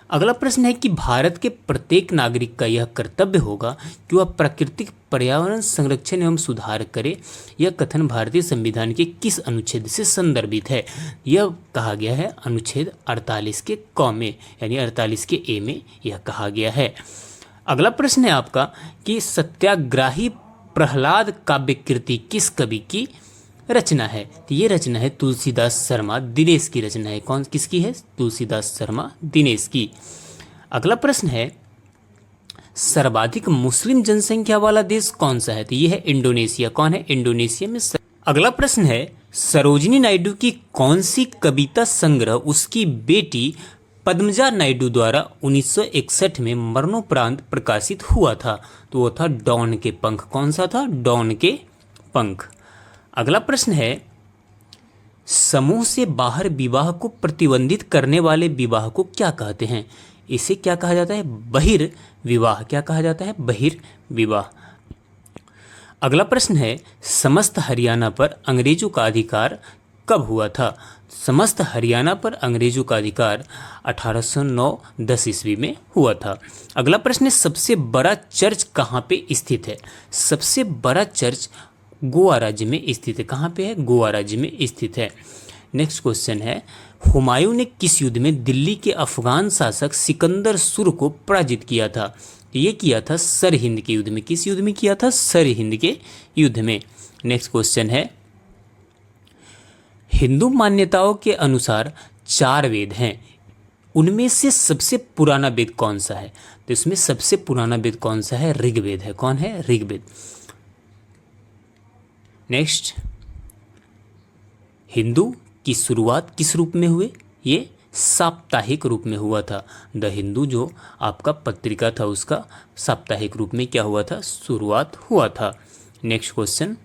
अगला प्रश्न है कि भारत के प्रत्येक नागरिक का यह कर्तव्य होगा कि वह प्राकृतिक पर्यावरण संरक्षण एवं सुधार करे। यह कथन भारतीय संविधान के किस अनुच्छेद से संदर्भित है? यह कहा गया है अनुच्छेद 48 के क में, यानी 48 के ए में यह कहा गया है। अगला प्रश्न है आपका कि सत्याग्राही प्रहलाद काव्य कृति किस कवि की रचना है? तो ये रचना है तुलसीदास शर्मा दिनेश की रचना है। कौन किसकी है? तुलसीदास शर्मा दिनेश की। अगला प्रश्न है सर्वाधिक मुस्लिम जनसंख्या वाला देश कौन सा है? तो ये है इंडोनेशिया। कौन है? इंडोनेशिया में अगला प्रश्न है सरोजिनी नायडू की कौन सी कविता संग्रह उसकी बेटी पद्मजा नायडू द्वारा 1961 में मरणोपरांत प्रकाशित हुआ था? तो वो था डॉन के पंख। कौन सा था? डॉन के पंख। अगला प्रश्न है समूह से बाहर विवाह को प्रतिबंधित करने वाले विवाह को क्या कहते हैं? इसे क्या कहा जाता है? बहिर्विवाह। क्या कहा जाता है? बहिर्विवाह। अगला प्रश्न है समस्त हरियाणा पर अंग्रेजों का अधिकार कब हुआ था? समस्त हरियाणा पर अंग्रेजों का अधिकार 1809-10 ईस्वी में हुआ था। अगला प्रश्न है सबसे बड़ा चर्च कहाँ पे स्थित है? सबसे बड़ा चर्च गोवा राज्य में स्थित है। कहाँ पे है? गोवा राज्य में स्थित है। नेक्स्ट क्वेश्चन है हुमायूं ने किस युद्ध में दिल्ली के अफगान शासक सिकंदर सुर को पराजित किया था? ये किया था सरहिंद के युद्ध में। किस युद्ध में किया था? सरहिंद के युद्ध में। नेक्स्ट क्वेश्चन है हिंदू मान्यताओं के अनुसार 4 वेद हैं, उनमें से सबसे पुराना वेद कौन सा है? तो इसमें सबसे पुराना वेद कौन सा है? ऋग्वेद है। कौन है? ऋग्वेद। नेक्स्ट हिंदू की शुरुआत किस रूप में हुए? ये साप्ताहिक रूप में हुआ था। द हिंदू जो आपका पत्रिका था उसका साप्ताहिक रूप में क्या हुआ था? शुरुआत हुआ था। नेक्स्ट क्वेश्चन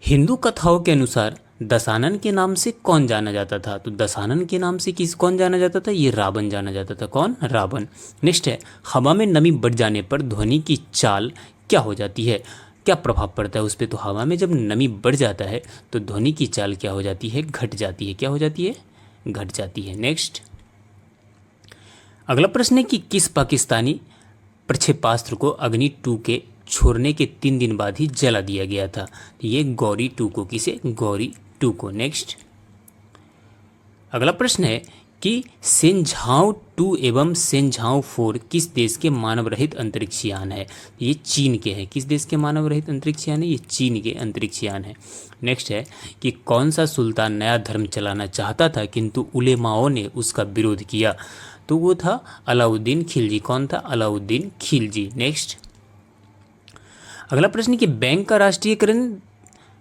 हिंदू कथाओं के अनुसार दशानन के नाम से कौन जाना जाता था? तो दशानन के नाम से कौन जाना जाता था? ये रावण जाना जाता था। कौन? रावण। नेक्स्ट है हवा में नमी बढ़ जाने पर ध्वनि की चाल क्या हो जाती है? क्या प्रभाव पड़ता है उस पर? तो हवा में जब नमी बढ़ जाता है तो ध्वनि की चाल क्या हो जाती है? घट जाती है। क्या हो जाती है? घट जाती है। नेक्स्ट अगला प्रश्न है कि किस पाकिस्तानी प्रक्षेपास्त्र को अग्नि 2 के छोड़ने के 3 दिन बाद ही जला दिया गया था? ये गौरी 2 को। किसे? गौरी 2 को। नेक्स्ट अगला प्रश्न है कि सेंझाओ 2 एवं सेंझाओ 4 किस देश के मानव रहित अंतरिक्ष यान है? ये चीन के हैं। किस देश के मानव रहित अंतरिक्ष यान है? ये चीन के अंतरिक्ष यान है। नेक्स्ट है कि कौन सा सुल्तान नया धर्म चलाना चाहता था किंतु उलेमाओं ने उसका विरोध किया? तो वो था अलाउद्दीन खिलजी। कौन था? अलाउद्दीन खिलजी। नेक्स्ट अगला प्रश्न कि बैंक का राष्ट्रीयकरण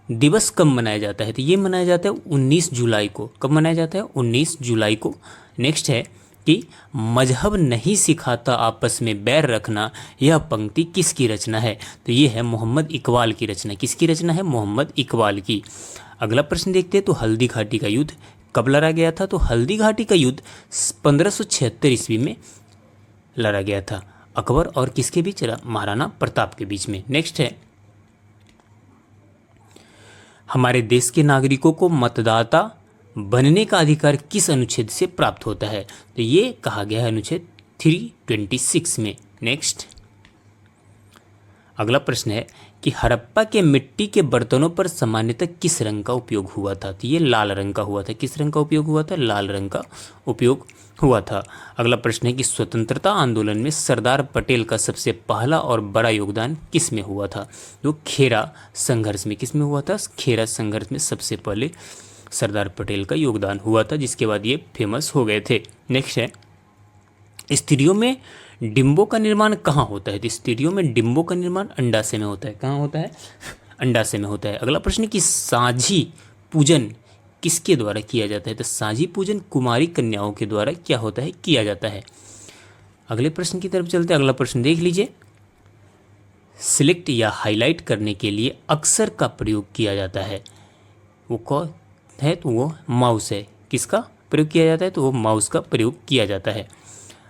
दिवस कब मनाया जाता है? तो ये मनाया जाता है 19 जुलाई को। कब मनाया जाता है? 19 जुलाई को। नेक्स्ट है कि मजहब नहीं सिखाता आपस में बैर रखना, यह पंक्ति किसकी रचना है? तो ये है मोहम्मद इकबाल की रचना। किसकी रचना है? मोहम्मद इकबाल की। अगला प्रश्न देखते हैं तो हल्दी घाटी का युद्ध कब लड़ा गया था? तो हल्दी घाटी का युद्ध 1576 ईस्वी में लड़ा गया था। अकबर और किसके बीच? महाराणा प्रताप के बीच में। नेक्स्ट है हमारे देश के नागरिकों को मतदाता बनने का अधिकार किस अनुच्छेद से प्राप्त होता है? तो ये कहा गया है अनुच्छेद 326 में। नेक्स्ट अगला प्रश्न है कि हड़प्पा के मिट्टी के बर्तनों पर सामान्यतः किस रंग का उपयोग हुआ था? तो ये लाल रंग का हुआ था। किस रंग का उपयोग हुआ था? लाल रंग का उपयोग हुआ था। अगला प्रश्न है कि स्वतंत्रता आंदोलन में सरदार पटेल का सबसे पहला और बड़ा योगदान किस में हुआ था? जो खेरा संघर्ष में। किस में हुआ था? खेरा संघर्ष में सबसे पहले सरदार पटेल का योगदान हुआ था, जिसके बाद ये फेमस हो गए थे। नेक्स्ट है स्त्रियों में डिम्बों का निर्माण कहाँ होता है? तो स्त्रियों में डिम्बों का निर्माण अंडाशय में होता है। कहाँ होता है? अंडाशय में होता है। अगला प्रश्न है कि साझी पूजन किसके द्वारा किया जाता है? तो साझी पूजन कुमारी कन्याओं के द्वारा क्या होता है? किया जाता है। अगले प्रश्न की तरफ चलते हैं। अगला प्रश्न देख लीजिए। सिलेक्ट या हाईलाइट करने के लिए अक्षर का प्रयोग किया जाता है, वो कौन है? तो वो माउस है। किसका प्रयोग किया जाता है? तो वो माउस का प्रयोग किया जाता है।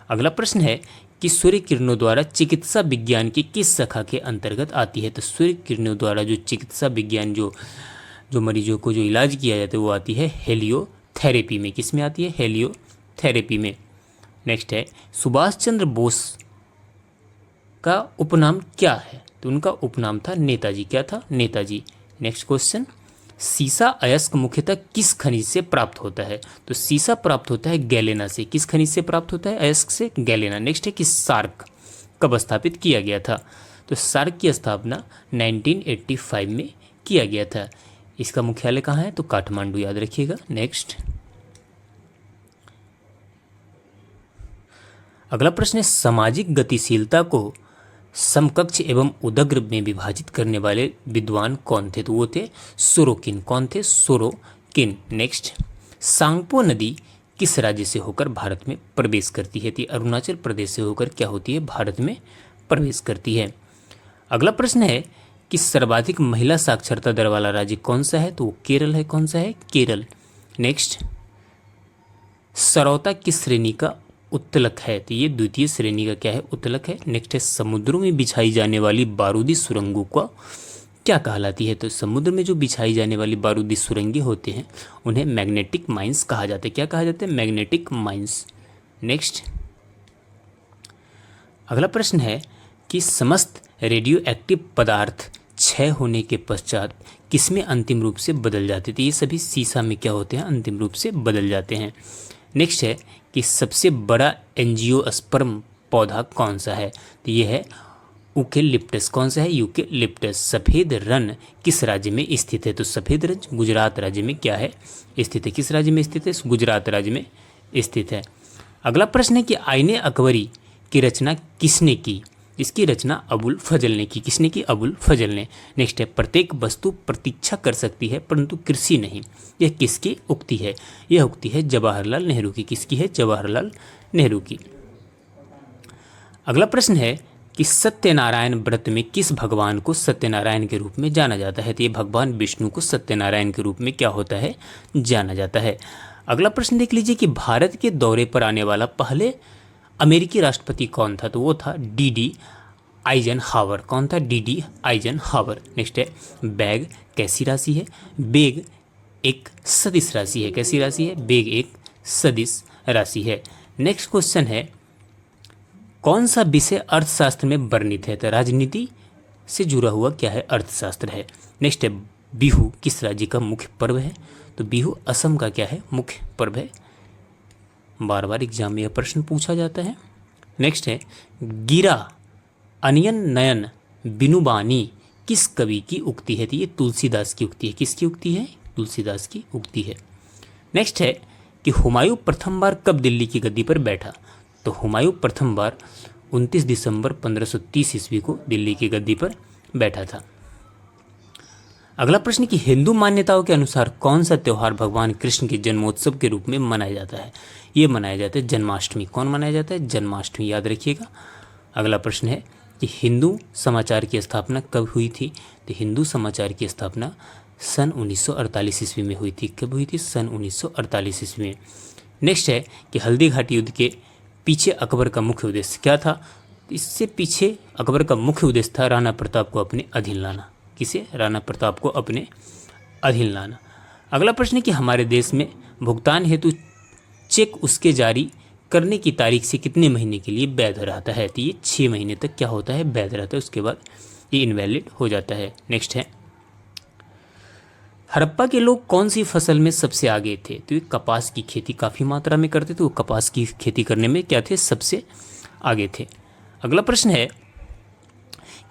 अगला प्रश्न है कि सूर्य किरणों द्वारा चिकित्सा विज्ञान की किस शाखा के अंतर्गत आती है? तो सूर्य किरणों द्वारा जो चिकित्सा विज्ञान जो जो मरीजों को जो इलाज किया जाता है वो आती है हेलियोथेरेपी में। किस में आती है? हेलियोथेरेपी में। नेक्स्ट है, सुभाष चंद्र बोस का उपनाम क्या है? तो उनका उपनाम था नेताजी। क्या था? नेताजी। नेक्स्ट क्वेश्चन, सीसा अयस्क मुख्यतः किस खनिज से प्राप्त होता है? तो सीसा प्राप्त होता है गैलेना से। किस खनिज से प्राप्त होता है? अयस्क से, गैलेना। नेक्स्ट है कि सार्क कब स्थापित किया गया था? तो सार्क की स्थापना 1985 में किया गया था। इसका मुख्यालय कहाँ है? तो काठमांडू, याद रखिएगा। नेक्स्ट, अगला प्रश्न है, सामाजिक गतिशीलता को समकक्ष एवं उदग्र में विभाजित करने वाले विद्वान कौन थे? तो वो थे सोरोकिन। कौन थे? सोरोकिन। नेक्स्ट, सांगपो नदी किस राज्य से होकर भारत में प्रवेश करती है? तो अरुणाचल प्रदेश से होकर क्या होती है? भारत में प्रवेश करती है। अगला प्रश्न है कि सर्वाधिक महिला साक्षरता दर वाला राज्य कौन सा है? तो वो केरल है। कौन सा है? केरल। नेक्स्ट, सरौता किस श्रेणी का उत्तलक है? तो ये द्वितीय श्रेणी का क्या है? उत्तलक है। नेक्स्ट है, समुद्रों में बिछाई जाने वाली बारूदी सुरंगों का क्या कहलाती है? तो समुद्र में जो बिछाई जाने वाली बारूदी सुरंगें होते हैं उन्हें मैग्नेटिक माइंस कहा जाता है। क्या कहा जाता है? Magnetic mines. नेक्स्ट, अगला प्रश्न है कि समस्त रेडियो एक्टिव पदार्थ क्षय होने के पश्चात किसमें अंतिम रूप से बदल जाते थे? ये सभी सीसा में क्या होते हैं? अंतिम रूप से बदल जाते हैं। नेक्स्ट है कि सबसे बड़ा एंजियोस्पर्म पौधा कौन सा है? तो ये है यूकेलिप्टस। कौन सा है? यूकेलिप्टस। सफ़ेद रन किस राज्य में स्थित है? तो सफ़ेद रन गुजरात राज्य में क्या है? स्थित है। किस राज्य में स्थित है? गुजरात राज्य में स्थित है। अगला प्रश्न है कि आईने अकबरी की रचना किसने की? इसकी रचना अबुल फजल ने की। किसने की? अबुल फजल ने। नेक्स्ट है, प्रत्येक वस्तु प्रतीक्षा कर सकती है परंतु कृषि नहीं। यह किसकी उक्ति है? यह उक्ति है जवाहरलाल नेहरू की। किसकी है? जवाहरलाल नेहरू की। अगला प्रश्न है कि सत्यनारायण व्रत में किस भगवान को सत्यनारायण के रूप में जाना जाता है? तो ये भगवान विष्णु को सत्यनारायण के रूप में क्या होता है? जाना जाता है। अगला प्रश्न देख लीजिए कि भारत के दौरे पर आने वाला पहले अमेरिकी राष्ट्रपति कौन था? तो वो था डी.डी. आइजनहावर। कौन था? डी.डी. आइजनहावर। नेक्स्ट है, बैग कैसी राशि है? बेग एक सदिश राशि है। कैसी राशि है? बेग एक सदिश राशि है। नेक्स्ट क्वेश्चन है, कौन सा विषय अर्थशास्त्र में वर्णित है? तो राजनीति से जुड़ा हुआ क्या है? अर्थशास्त्र है। नेक्स्ट है, बिहू किस राज्य का मुख्य पर्व है? तो बिहू असम का क्या है? मुख्य पर्व है। बार बार एग्जाम में यह प्रश्न पूछा जाता है। नेक्स्ट है, गिरा अनियन नयन बिनुबानी किस कवि की उक्ति है? तो ये तुलसीदास की उक्ति है। किसकी उक्ति है? तुलसीदास की उक्ति है। नेक्स्ट है कि हुमायूं प्रथम बार कब दिल्ली की गद्दी पर बैठा? तो हुमायूं प्रथम बार 29 दिसंबर 1530 ईस्वी को दिल्ली की गद्दी पर बैठा था। अगला प्रश्न कि हिंदू मान्यताओं के अनुसार कौन सा त्यौहार भगवान कृष्ण के जन्मोत्सव के रूप में मनाया जाता है? ये मनाया जाता है जन्माष्टमी। कौन मनाया जाता है? जन्माष्टमी, याद रखिएगा। अगला प्रश्न है कि हिंदू समाचार की स्थापना कब हुई थी? तो हिंदू समाचार की स्थापना सन 1948 ईस्वी में हुई थी। कब हुई थी? सन 1948 ईस्वी में। नेक्स्ट है कि हल्दी घाटी युद्ध के पीछे अकबर का मुख्य उद्देश्य क्या था? इससे पीछे अकबर का मुख्य उद्देश्य था राणा प्रताप को अपने अधीन लाना। किसे? राणा प्रताप को अपने अधीन लाना। अगला प्रश्न है कि हमारे देश में भुगतान हेतु चेक उसके जारी करने की तारीख से कितने महीने के लिए वैध रहता है? तो ये 6 महीने तक क्या होता है? वैध रहता है। उसके बाद ये इनवैलिड हो जाता है। नेक्स्ट है, हड़प्पा के लोग कौन सी फसल में सबसे आगे थे? तो ये कपास की खेती काफ़ी मात्रा में करते थे। वो कपास की खेती करने में क्या थे? सबसे आगे थे। अगला प्रश्न है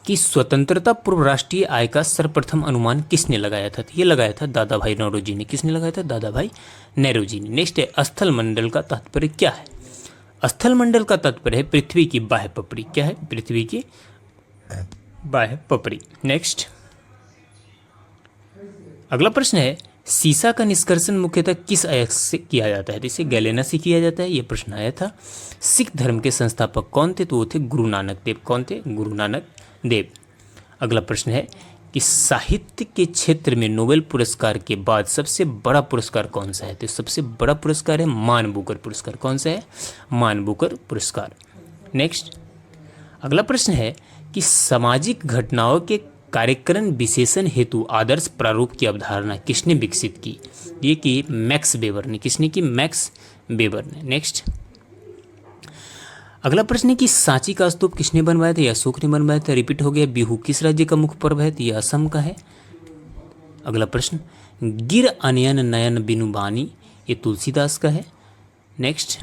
कि स्वतंत्रता पूर्व राष्ट्रीय आय का सर्वप्रथम अनुमान किसने लगाया था? तो ये लगाया था दादा भाई नौरोजी ने। किसने लगाया था? दादा भाई नौरोजी ने। नेक्स्ट है, स्थल मंडल का तात्पर्य क्या है? स्थल मंडल का तात्पर्य है पृथ्वी की बाह्य पपड़ी। क्या है? पृथ्वी की बाह्य पपड़ी। नेक्स्ट, अगला प्रश्न है, सीसा का निष्कर्षण मुख्यतः किस अयस्क से किया जाता है? इसे गैलेना से किया जाता है। ये प्रश्न आया था। सिख धर्म के संस्थापक कौन थे? तो वो थे गुरु नानक देव। कौन थे? गुरु नानक देव। अगला प्रश्न है कि साहित्य के क्षेत्र में नोबेल पुरस्कार के बाद सबसे बड़ा पुरस्कार कौन सा है? तो सबसे बड़ा पुरस्कार है मान बुकर पुरस्कार। कौन सा है? मान बुकर पुरस्कार। नेक्स्ट, अगला प्रश्न है कि सामाजिक घटनाओं के कार्यकरण विशेषण हेतु आदर्श प्रारूप की अवधारणा किसने विकसित की? ये कि मैक्स वेबर ने। किसने की? मैक्स वेबर ने। नेक्स्ट, अगला प्रश्न है कि सांची का स्तूप किसने बनवाया था? अशोक ने बनवाया था। रिपीट हो गया। बिहू किस राज्य का मुख्य पर्व है? तो ये असम का है। अगला प्रश्न, गिर अनयन नयन बिनु बानी, ये तुलसीदास का है। नेक्स्ट,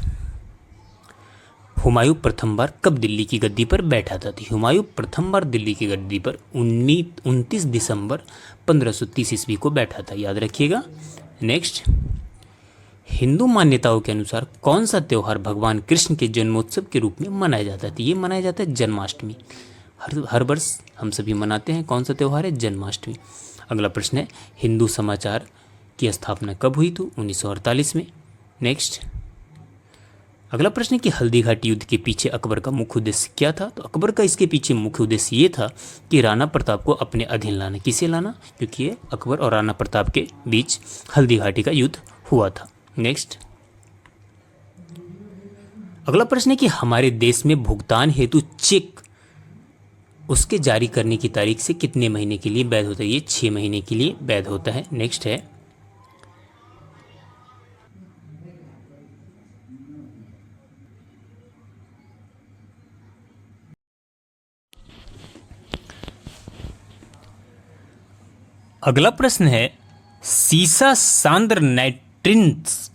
हुमायूं प्रथम बार कब दिल्ली की गद्दी पर बैठा था? तो हुमायूं प्रथम बार दिल्ली की गद्दी पर 29 दिसंबर 1530 ईस्वी को बैठा था, याद रखिएगा। नेक्स्ट, हिंदू मान्यताओं के अनुसार कौन सा त्यौहार भगवान कृष्ण के जन्मोत्सव के रूप में मनाया जाता है? तो ये मनाया जाता है जन्माष्टमी। हर वर्ष हम सभी मनाते हैं। कौन सा त्यौहार है? जन्माष्टमी। अगला प्रश्न है, हिंदू समाचार की स्थापना कब हुई? तो 1948 में। नेक्स्ट, अगला प्रश्न है कि हल्दी घाटी युद्ध के पीछे अकबर का मुख्य उद्देश्य क्या था? तो अकबर का इसके पीछे मुख्य उद्देश्य ये था कि राणा प्रताप को अपने अधीन लाना। किसे लाना? क्योंकि ये अकबर और राणा प्रताप के बीच हल्दी घाटी का युद्ध हुआ था। नेक्स्ट, अगला प्रश्न है कि हमारे देश में भुगतान हेतु चेक उसके जारी करने की तारीख से कितने महीने के लिए वैध होता है? ये 6 महीने के लिए वैध होता है। नेक्स्ट है, अगला प्रश्न है, सीसा सांद्र नाइट्रिन्स।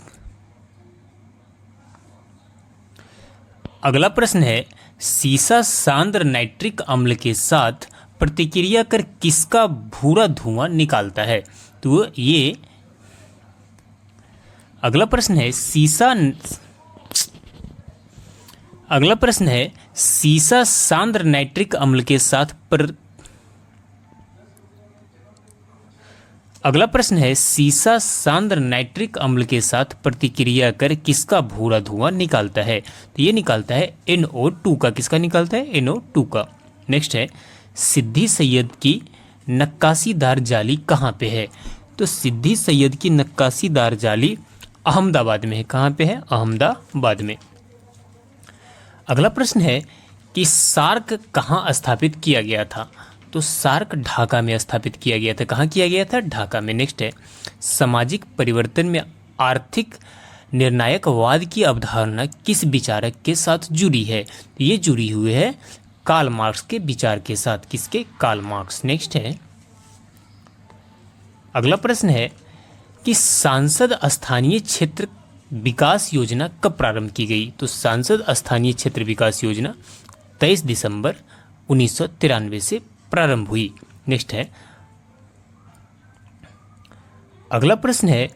अगला प्रश्न है, सीसा सांद्र नाइट्रिक अम्ल के साथ प्रतिक्रिया कर किसका भूरा धुआं निकालता है? तो ये अगला प्रश्न है, अगला प्रश्न है, सीसा सांद्र नाइट्रिक अम्ल के साथ अगला प्रश्न है, सीसा सांद्र नाइट्रिक अम्ल के साथ प्रतिक्रिया कर किसका भूरा धुआं निकालता है? तो ये निकालता है NO2 का। किसका निकालता है? NO2 का। नेक्स्ट है, सिद्दी सैयद की नक्काशीदार जाली कहाँ पे है? तो सिद्दी सैयद की नक्काशीदार जाली अहमदाबाद में है। कहाँ पे है? अहमदाबाद में। अगला प्रश्न है कि सार्क कहाँ स्थापित किया गया था? तो सार्क ढाका में स्थापित किया गया था। कहाँ किया गया था? ढाका में। नेक्स्ट है, सामाजिक परिवर्तन में आर्थिक निर्णायकवाद की अवधारणा किस विचारक के साथ जुड़ी है? ये जुड़ी हुई है कार्ल मार्क्स के विचार के साथ। किसके? Karl Marx. नेक्स्ट है, अगला प्रश्न है कि सांसद स्थानीय क्षेत्र विकास योजना कब प्रारंभ की गई? तो सांसद स्थानीय क्षेत्र विकास योजना 23 दिसंबर 1993 से प्रारंभ हुई। नेक्स्ट है, अगला प्रश्न है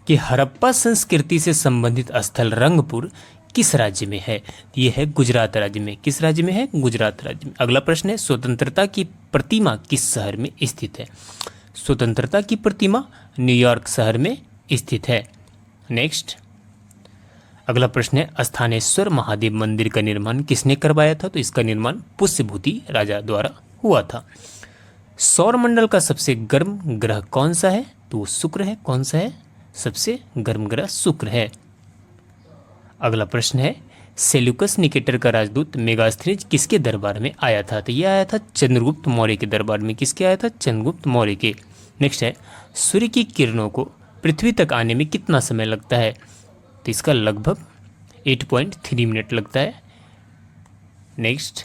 कि हड़प्पा संस्कृति से संबंधित स्थल रंगपुर किस राज्य में है? ये है गुजरात राज्य में। किस राज्य में है? गुजरात राज्य में। अगला प्रश्न है, स्वतंत्रता की प्रतिमा किस शहर में स्थित है? स्वतंत्रता की प्रतिमा न्यूयॉर्क शहर में स्थित है। नेक्स्ट, अगला प्रश्न है, स्थानेश्वर महादेव मंदिर का निर्माण किसने करवाया था? तो इसका निर्माण पुष्यभूति राजा द्वारा हुआ था। सौरमंडल का सबसे गर्म ग्रह कौन सा है? तो शुक्र है। कौन सा है? सबसे गर्म ग्रह शुक्र है। अगला प्रश्न है, सेल्यूकस निकेटर का राजदूत मेगास्थनीज किसके दरबार में आया था? तो यह आया था चंद्रगुप्त मौर्य के दरबार में। किसके आया था? चंद्रगुप्त मौर्य के। नेक्स्ट है, सूर्य की किरणों को पृथ्वी तक आने में कितना समय लगता है? तो इसका लगभग 8.3 मिनट लगता है। नेक्स्ट,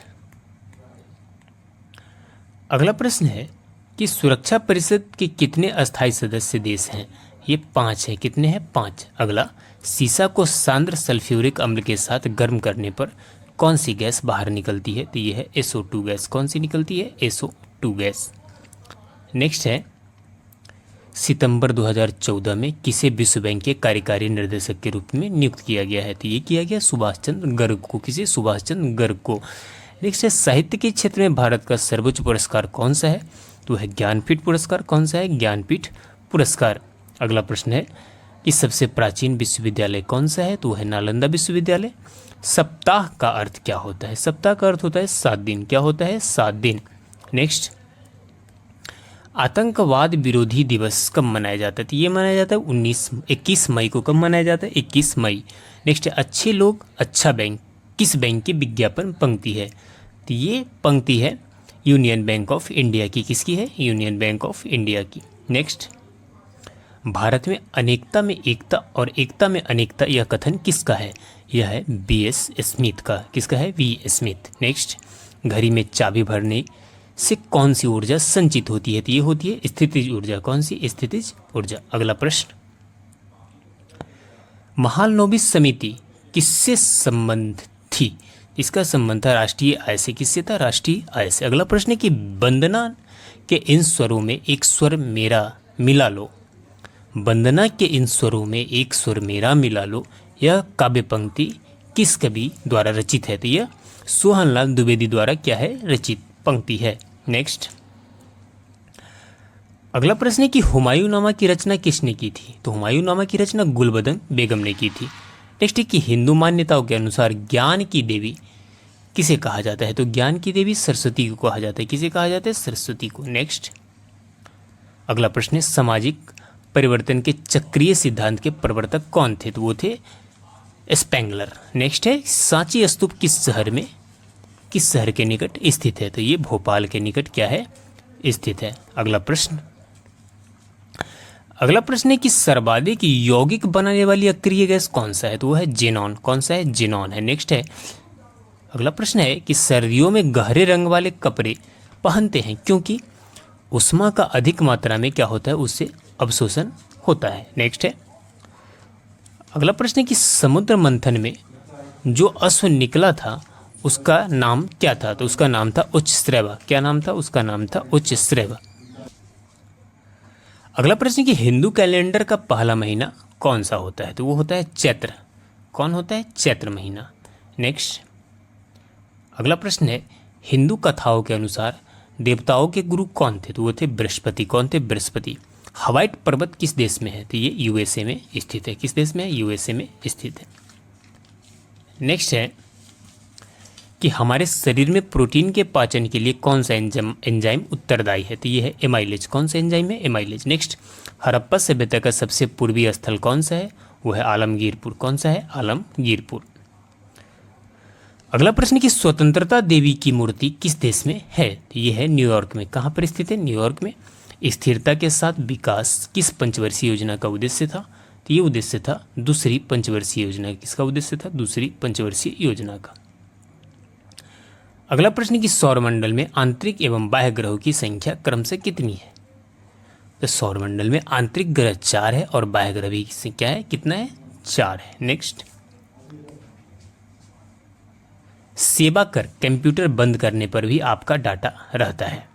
अगला प्रश्न है कि सुरक्षा परिषद के कितने अस्थायी सदस्य देश हैं? ये 5 है। कितने हैं? 5। अगला, सीसा को सांद्र सल्फ्यूरिक अम्ल के साथ गर्म करने पर कौन सी गैस बाहर निकलती है? तो ये है SO2 गैस। कौन सी निकलती है? SO2 gas. नेक्स्ट है, सितंबर 2014 में किसे विश्व बैंक के कार्यकारी निर्देशक के रूप में नियुक्त किया गया है? तो ये किया गया सुभाष चंद्र गर्ग को। किसे? सुभाष चंद्र गर्ग को। नेक्स्ट है, साहित्य के क्षेत्र में भारत का सर्वोच्च पुरस्कार कौन सा है? तो है ज्ञानपीठ पुरस्कार। कौन सा है? ज्ञानपीठ पुरस्कार। अगला प्रश्न है कि सबसे प्राचीन विश्वविद्यालय कौन सा है? तो है नालंदा विश्वविद्यालय। सप्ताह का अर्थ क्या होता है? सप्ताह का अर्थ होता है 7 दिन। क्या होता है? 7 दिन। नेक्स्ट, आतंकवाद विरोधी दिवस कब मनाया जाता है? तो ये मनाया जाता है 21 मई को। कब मनाया जाता है? 21 मई। नेक्स्ट है, अच्छे लोग अच्छा बैंक किस बैंक की विज्ञापन पंक्ति है? तो ये पंक्ति है यूनियन बैंक ऑफ इंडिया की। किसकी है? यूनियन बैंक ऑफ इंडिया की। नेक्स्ट, भारत में अनेकता में एकता और एकता में अनेकता, यह कथन किसका है? यह है B.S. स्मिथ का। किसका है? V. स्मिथ। नेक्स्ट, घड़ी में चाबी भरने से कौन सी ऊर्जा संचित होती है? तो ये होती है स्थितिज ऊर्जा। कौन सी? स्थितिज ऊर्जा। अगला प्रश्न, महालनोबिस समिति किससे संबंध थी? इसका संबंध था राष्ट्रीय आय से। किससे था? राष्ट्रीय आय से। अगला प्रश्न है कि वंदना के इन स्वरों में एक स्वर मेरा मिला लो। वंदना के इन स्वरों में एक स्वर मेरा मिला लो, यह काव्य पंक्ति किस कवि द्वारा रचित है? तो यह सोहनलाल द्विवेदी द्वारा क्या है? रचित पंक्ति है। नेक्स्ट, अगला प्रश्न है कि हुमायूंनामा की रचना किसने की थी? तो हुमायूंनामा की रचना गुलबदन बेगम ने की थी। नेक्स्ट है कि हिंदू मान्यताओं के अनुसार ज्ञान की देवी किसे कहा जाता है? तो ज्ञान की देवी सरस्वती को कहा जाता है। किसे कहा जाता है? सरस्वती को। नेक्स्ट, अगला प्रश्न है सामाजिक परिवर्तन के चक्रीय सिद्धांत के प्रवर्तक कौन थे? तो वो थे स्पेंगलर। नेक्स्ट है सांची स्तूप किस शहर के निकट स्थित है? तो ये भोपाल के निकट क्या है? स्थित है। अगला प्रश्न है कि सर्वाधिक यौगिक बनाने वाली अक्रिय गैस कौन सा है? तो वो है जेनॉन। कौन सा है? जेनॉन है। नेक्स्ट है, अगला प्रश्न है कि सर्दियों में गहरे रंग वाले कपड़े पहनते हैं क्योंकि उष्मा का अधिक मात्रा में क्या होता है? उससे अवशोषण होता है। नेक्स्ट है, अगला प्रश्न है कि समुद्र मंथन में जो अश्व निकला था उसका नाम क्या था? तो उसका नाम था उच्चश्रवा। क्या नाम था? उसका नाम था उच्चश्रवा। अगला प्रश्न है कि हिंदू कैलेंडर का पहला महीना कौन सा होता है? तो वो होता है चैत्र। कौन होता है? चैत्र महीना। नेक्स्ट, अगला प्रश्न है हिंदू कथाओं के अनुसार देवताओं के गुरु कौन थे? तो वो थे बृहस्पति। कौन थे? बृहस्पति। हवाइट पर्वत किस देश में है? तो ये USA में स्थित है। किस देश में है? USA में स्थित है। नेक्स्ट है कि हमारे शरीर में प्रोटीन के पाचन के लिए कौन सा एंजाइम उत्तरदायी है? तो ये है एमाइलेज। कौन सा एंजाइम है? एमाइलेज। नेक्स्ट, हड़प्पा सभ्यता का सबसे पूर्वी स्थल कौन सा है? वो है आलमगीरपुर। कौन सा है? आलमगीरपुर। अगला प्रश्न कि स्वतंत्रता देवी की मूर्ति किस देश में है? तो ये है न्यूयॉर्क में। कहाँ पर स्थित है? न्यूयॉर्क में। स्थिरता के साथ विकास किस पंचवर्षीय योजना का उद्देश्य था? तो ये उद्देश्य था दूसरी पंचवर्षीय योजना। किसका उद्देश्य था? दूसरी पंचवर्षीय योजना का। अगला प्रश्न कि सौरमंडल में आंतरिक एवं बाह्य ग्रहों की संख्या क्रमशः कितनी है? तो सौरमंडल में आंतरिक ग्रह 4 है और बाह्य ग्रह भी क्या है? कितना है? 4 है। नेक्स्ट, सेवा कर कंप्यूटर बंद करने पर भी आपका डाटा रहता है।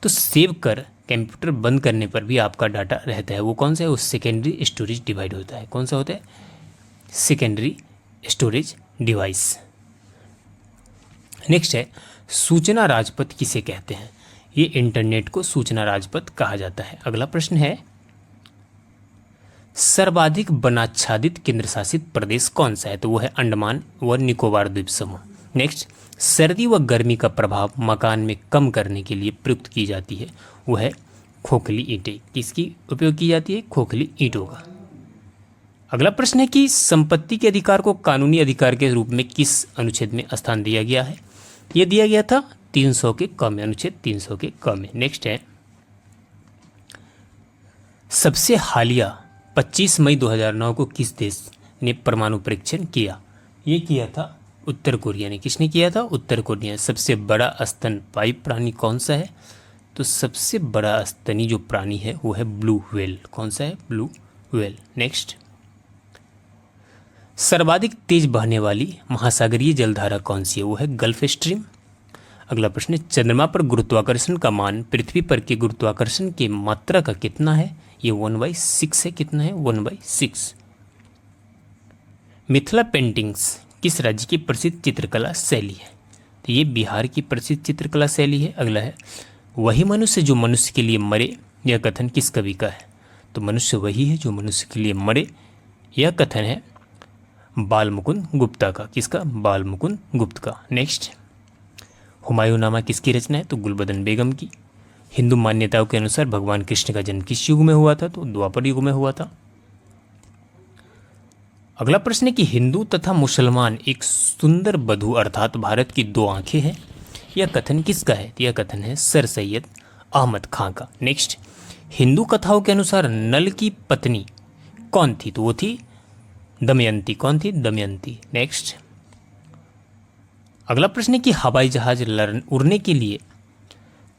तो सेव कर कंप्यूटर बंद करने पर भी आपका डाटा रहता है। वो कौन सा है? वो सेकेंडरी स्टोरेज डिवाइड होता है। कौन सा होता है? Secondary storage device. नेक्स्ट है सूचना राजपथ किसे कहते हैं? ये इंटरनेट को सूचना राजपथ कहा जाता है। अगला प्रश्न है सर्वाधिक वनाच्छादित केंद्र शासित प्रदेश कौन सा है? तो वो है अंडमान व निकोबार द्वीप समूह। नेक्स्ट, सर्दी व गर्मी का प्रभाव मकान में कम करने के लिए प्रयुक्त की जाती है, वो है खोखली ईंटें। किसकी उपयोग की जाती है? खोखली ईंटों का। अगला प्रश्न है कि संपत्ति के अधिकार को कानूनी अधिकार के रूप में किस अनुच्छेद में स्थान दिया गया है? यह दिया गया था 300 के क में, अनुच्छेद 300 के क में। नेक्स्ट है सबसे हालिया 25 मई 2009 को किस देश ने परमाणु परीक्षण किया? ये किया था उत्तर कोरिया ने। किसने किया था? उत्तर कोरिया। सबसे बड़ा स्तनपायी प्राणी कौन सा है? तो सबसे बड़ा स्तनी जो प्राणी है वो है ब्लू व्हेल। कौन सा है? Blue whale. नेक्स्ट, सर्वाधिक तेज बहने वाली महासागरीय जलधारा कौन सी है? वो है गल्फ स्ट्रीम। अगला प्रश्न है चंद्रमा पर गुरुत्वाकर्षण का मान पृथ्वी पर के गुरुत्वाकर्षण की मात्रा का कितना है? ये 1/6 है। कितना है? 1/6। मिथिला पेंटिंग्स किस राज्य की प्रसिद्ध चित्रकला शैली है? तो ये बिहार की प्रसिद्ध चित्रकला शैली है। अगला है वही मनुष्य जो मनुष्य के लिए मरे, यह कथन किस कवि का है? तो मनुष्य वही है जो मनुष्य के लिए मरे, यह कथन है बालमुकुंद गुप्ता का। किसका? बालमुकुंद गुप्त का। नेक्स्ट, हुमायूंनामा किसकी रचना है? तो गुलबदन बेगम की। हिंदू मान्यताओं के अनुसार भगवान कृष्ण का जन्म किस युग में हुआ था? तो द्वापर युग में हुआ था। अगला प्रश्न है कि हिंदू तथा मुसलमान एक सुंदर बधू अर्थात भारत की दो आंखें हैं, यह कथन किसका है? यह कथन है सर सैयद अहमद खां का। नेक्स्ट, हिंदू कथाओं के अनुसार नल की पत्नी कौन थी? तो वो थी दमयंती। कौन थी? दमयंती। नेक्स्ट, अगला प्रश्न है कि हवाई जहाज उड़ने के लिए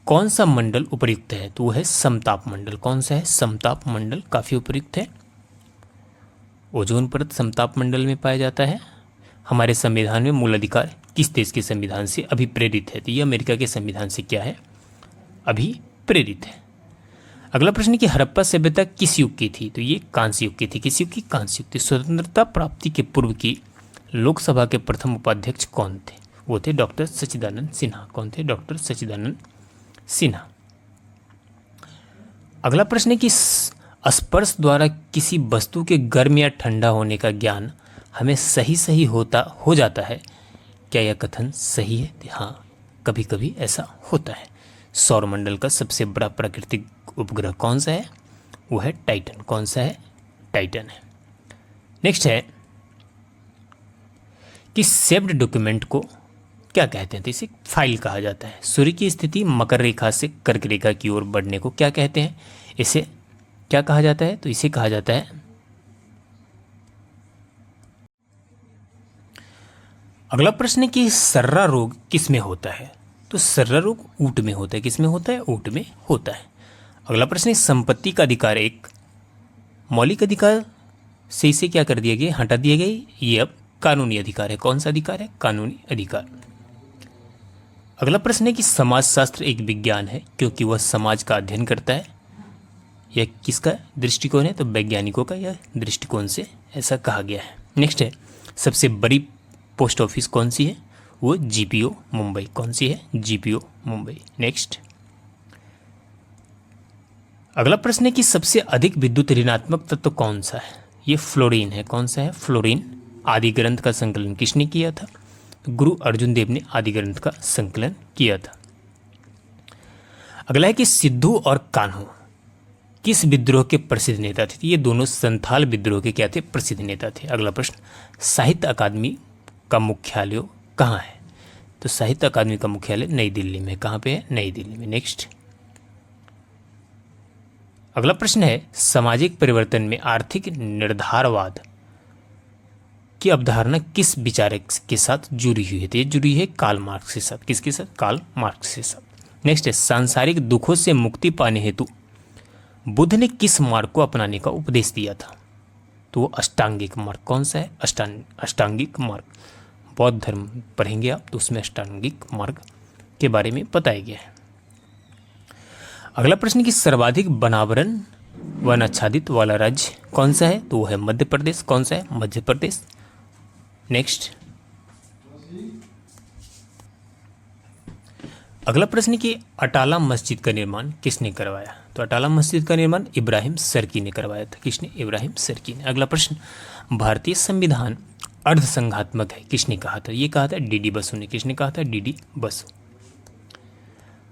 कौन सा मंडल उपयुक्त है? तो वो है समताप मंडल। कौन सा है? समताप मंडल काफी उपयुक्त है। ओजोन परत समताप मंडल में पाया जाता है। हमारे संविधान में मूल अधिकार किस देश के संविधान से अभिप्रेरित है? तो ये अमेरिका के संविधान से क्या है? अभिप्रेरित है। अगला प्रश्न है कि हड़प्पा सभ्यता किस युग की थी? तो ये कांस्य युग की थी। किस युग की? कांस्य युग की। स्वतंत्रता प्राप्ति के पूर्व की लोकसभा के प्रथम उपाध्यक्ष कौन थे? वो थे डॉक्टर सच्चिदानंद सिन्हा। कौन थे? डॉक्टर सच्चिदानंद सिन्हा। अगला प्रश्न है कि स्पर्श द्वारा किसी वस्तु के गर्म या ठंडा होने का ज्ञान हमें सही हो जाता है, क्या यह कथन सही है? हाँ, कभी कभी ऐसा होता है। सौरमंडल का सबसे बड़ा प्राकृतिक उपग्रह कौन सा है? वो है टाइटन। कौन सा है? टाइटन है। नेक्स्ट है कि सेव्ड डॉक्यूमेंट को क्या कहते हैं? तो इसे फाइल कहा जाता है। सूर्य की स्थिति मकर रेखा से कर्क रेखा की ओर बढ़ने को क्या कहते हैं? इसे क्या कहा जाता है? तो इसे कहा जाता है। अगला प्रश्न है कि सर्रा रोग किस में होता है? तो सर्रा रोग ऊंट में होता है। किस में होता है? ऊंट में होता है। अगला प्रश्न है संपत्ति का अधिकार एक मौलिक अधिकार से इसे क्या कर दिया गया? हटा दिया गया। ये अब कानूनी अधिकार है। कौन सा अधिकार है? कानूनी अधिकार। अगला प्रश्न है कि समाजशास्त्र एक विज्ञान है क्योंकि वह समाज का अध्ययन करता है। यह किसका दृष्टिकोण है? तो वैज्ञानिकों का यह दृष्टिकोण से ऐसा कहा गया है। नेक्स्ट है सबसे बड़ी पोस्ट ऑफिस कौन सी है? वो जीपीओ मुंबई। कौन सी है? जीपीओ मुंबई। नेक्स्ट, अगला प्रश्न है कि सबसे अधिक विद्युत ऋणात्मक तत्व कौन सा है? ये फ्लोरीन है। कौन सा है? फ्लोरीन। आदि ग्रंथ का संकलन किसने किया था? गुरु अर्जुन देव ने आदि ग्रंथ का संकलन किया था। अगला है कि सिद्धू और कान्हू किस विद्रोह के प्रसिद्ध नेता थे? ये दोनों संथाल विद्रोह के क्या थे? प्रसिद्ध नेता थे। अगला प्रश्न, साहित्य अकादमी का मुख्यालय कहाँ है? तो साहित्य अकादमी का मुख्यालय नई दिल्ली में। कहाँ पे है? नई दिल्ली में। नेक्स्ट, अगला प्रश्न है सामाजिक परिवर्तन में आर्थिक निर्धारवाद की अवधारणा किस विचारक के साथ जुड़ी हुई है? तो ये जुड़ी है कार्ल मार्क्स के साथ। किसके साथ? कार्ल मार्क्स के साथ। नेक्स्ट है सांसारिक दुखों से मुक्ति पाने हेतु बुद्ध ने किस मार्ग को अपनाने का उपदेश दिया था? तो वो अष्टांगिक मार्ग। कौन सा है? अष्टांगिक मार्ग। बौद्ध धर्म पढ़ेंगे आप तो उसमें अष्टांगिक मार्ग के बारे में बताया गया है। अगला प्रश्न कि सर्वाधिक वनावरण वन आच्छादित वाला राज्य कौन सा है? तो वो है मध्य प्रदेश। कौन सा है? मध्य प्रदेश। नेक्स्ट, अगला प्रश्न कि अटाला मस्जिद का निर्माण किसने करवाया? तो अटाला मस्जिद का निर्माण इब्राहिम सर्की ने करवाया था। किसने? इब्राहिम सर्की ने। अगला प्रश्न, भारतीय संविधान अर्धसंघात्मक है किसने कहा था? ये कहा था डीडी बसु ने। किसने कहा था? डीडी बसु।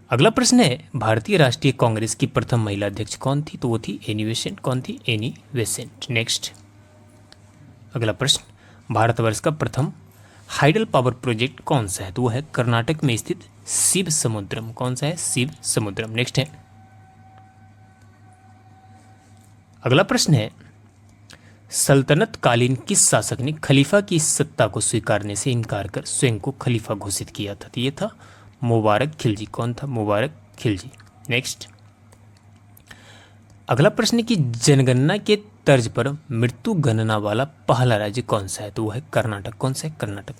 अगला प्रश्न है भारतीय राष्ट्रीय कांग्रेस की प्रथम महिला अध्यक्ष कौन थी? तो वो थी एनी बेसेंट। कौन थी? Annie Besant. नेक्स्ट, अगला प्रश्न, भारतवर्ष का प्रथम हाइडल पावर प्रोजेक्ट कौन सा है? तो वो है कर्नाटक में स्थित शिव समुद्रम। कौन सा है? शिव समुद्रम। नेक्स्ट है, अगला प्रश्न है सल्तनत कालीन किस शासक ने खलीफा की सत्ता को स्वीकारने से इनकार कर स्वयं को खलीफा घोषित किया था? तो ये था मुबारक खिलजी। कौन था? मुबारक खिलजी। नेक्स्ट, अगला प्रश्न है कि जनगणना के तर्ज पर मृत्यु गणना वाला पहला राज्य कौन सा है? तो वो है कर्नाटक। कौन सा है? कर्नाटक।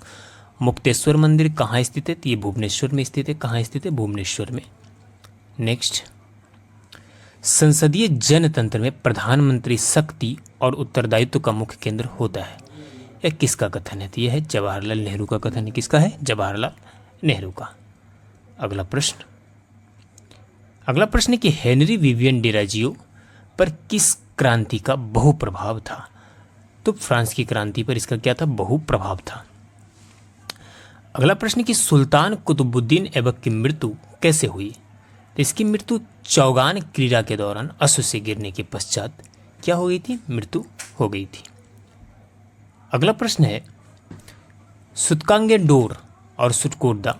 मुक्तेश्वर मंदिर कहाँ स्थित है? तो ये भुवनेश्वर में स्थित है। कहाँ स्थित है? भुवनेश्वर में। नेक्स्ट, संसदीय जनतंत्र में प्रधानमंत्री शक्ति और उत्तरदायित्व का मुख्य केंद्र होता है। यह किसका कथन है? तो यह है जवाहरलाल नेहरू का कथन है। किसका है? जवाहरलाल नेहरू का। अगला प्रश्न है कि हेनरी विवियन डिराजियो पर किस क्रांति का बहुप्रभाव था? तो फ्रांस की क्रांति पर इसका क्या था? बहुप्रभाव था। अगला प्रश्न कि सुल्तान कुतुबुद्दीन ऐबक की मृत्यु कैसे हुई? तो इसकी मृत्यु चौगान क्रीड़ा के दौरान अश्व से गिरने के पश्चात क्या हो गई थी? मृत्यु हो गई थी। अगला प्रश्न है सुतकांगे डोर और सुटकोरदा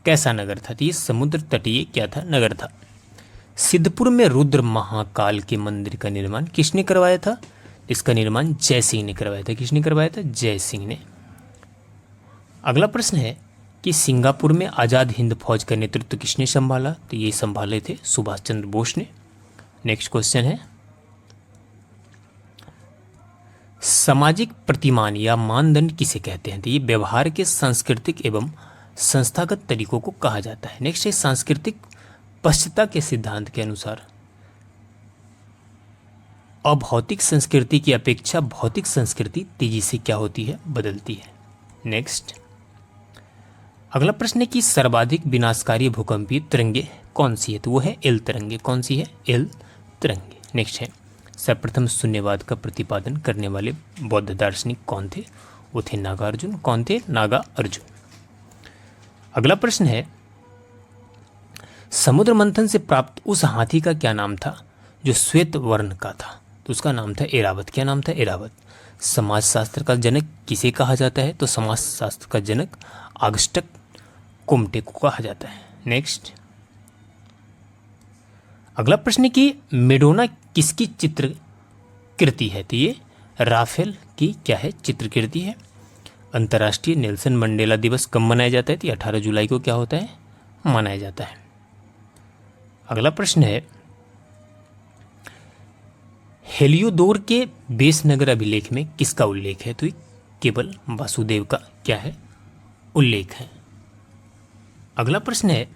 कैसा नगर था? तो ये समुद्र तटीय क्या था? नगर था। सिद्धपुर में रुद्र महाकाल के मंदिर का निर्माण किसने करवाया था? इसका निर्माण जय सिंह ने करवाया था। किसने करवाया था? जय सिंह ने। अगला प्रश्न है कि सिंगापुर में आज़ाद हिंद फौज का नेतृत्व किसने संभाला? तो ये संभाले थे सुभाष चंद्र बोस ने। नेक्स्ट क्वेश्चन है सामाजिक प्रतिमान या मानदंड किसे कहते हैं? तो ये व्यवहार के सांस्कृतिक एवं संस्थागत तरीकों को कहा जाता है। नेक्स्ट है सांस्कृतिक पश्चता के सिद्धांत के अनुसार अभौतिक संस्कृति की अपेक्षा भौतिक संस्कृति तेजी से क्या होती है? बदलती है। नेक्स्ट अगला प्रश्न है कि सर्वाधिक विनाशकारी भूकंपीय तरंगे कौन सी है? तो वो है एल तरंगे। कौन सी है? एल तरंगे। नेक्स्ट है सर्वप्रथम शून्यवाद का प्रतिपादन करने वाले बौद्ध दार्शनिक कौन थे? वो थे नागार्जुन। कौन थे? नागार्जुन। अगला प्रश्न है समुद्र मंथन से प्राप्त उस हाथी का क्या नाम था जो श्वेत वर्ण का था? तो उसका नाम था एरावत। क्या नाम था? एरावत। समाजशास्त्र का जनक किसे कहा जाता है? तो समाजशास्त्र का जनक आगस्टक कुम्टे को कहा जाता है। नेक्स्ट अगला प्रश्न कि मेडोना किसकी चित्रकृति है? तो ये राफेल की क्या है? चित्रकृति है। अंतर्राष्ट्रीय नेल्सन मंडेला दिवस कब मनाया जाता है? तो 18 जुलाई को क्या होता है? मनाया जाता है। अगला प्रश्न है हेलियोदोर के बेसनगर अभिलेख में किसका उल्लेख है? तो ये केवल वासुदेव का क्या है? उल्लेख है। अगला प्रश्न है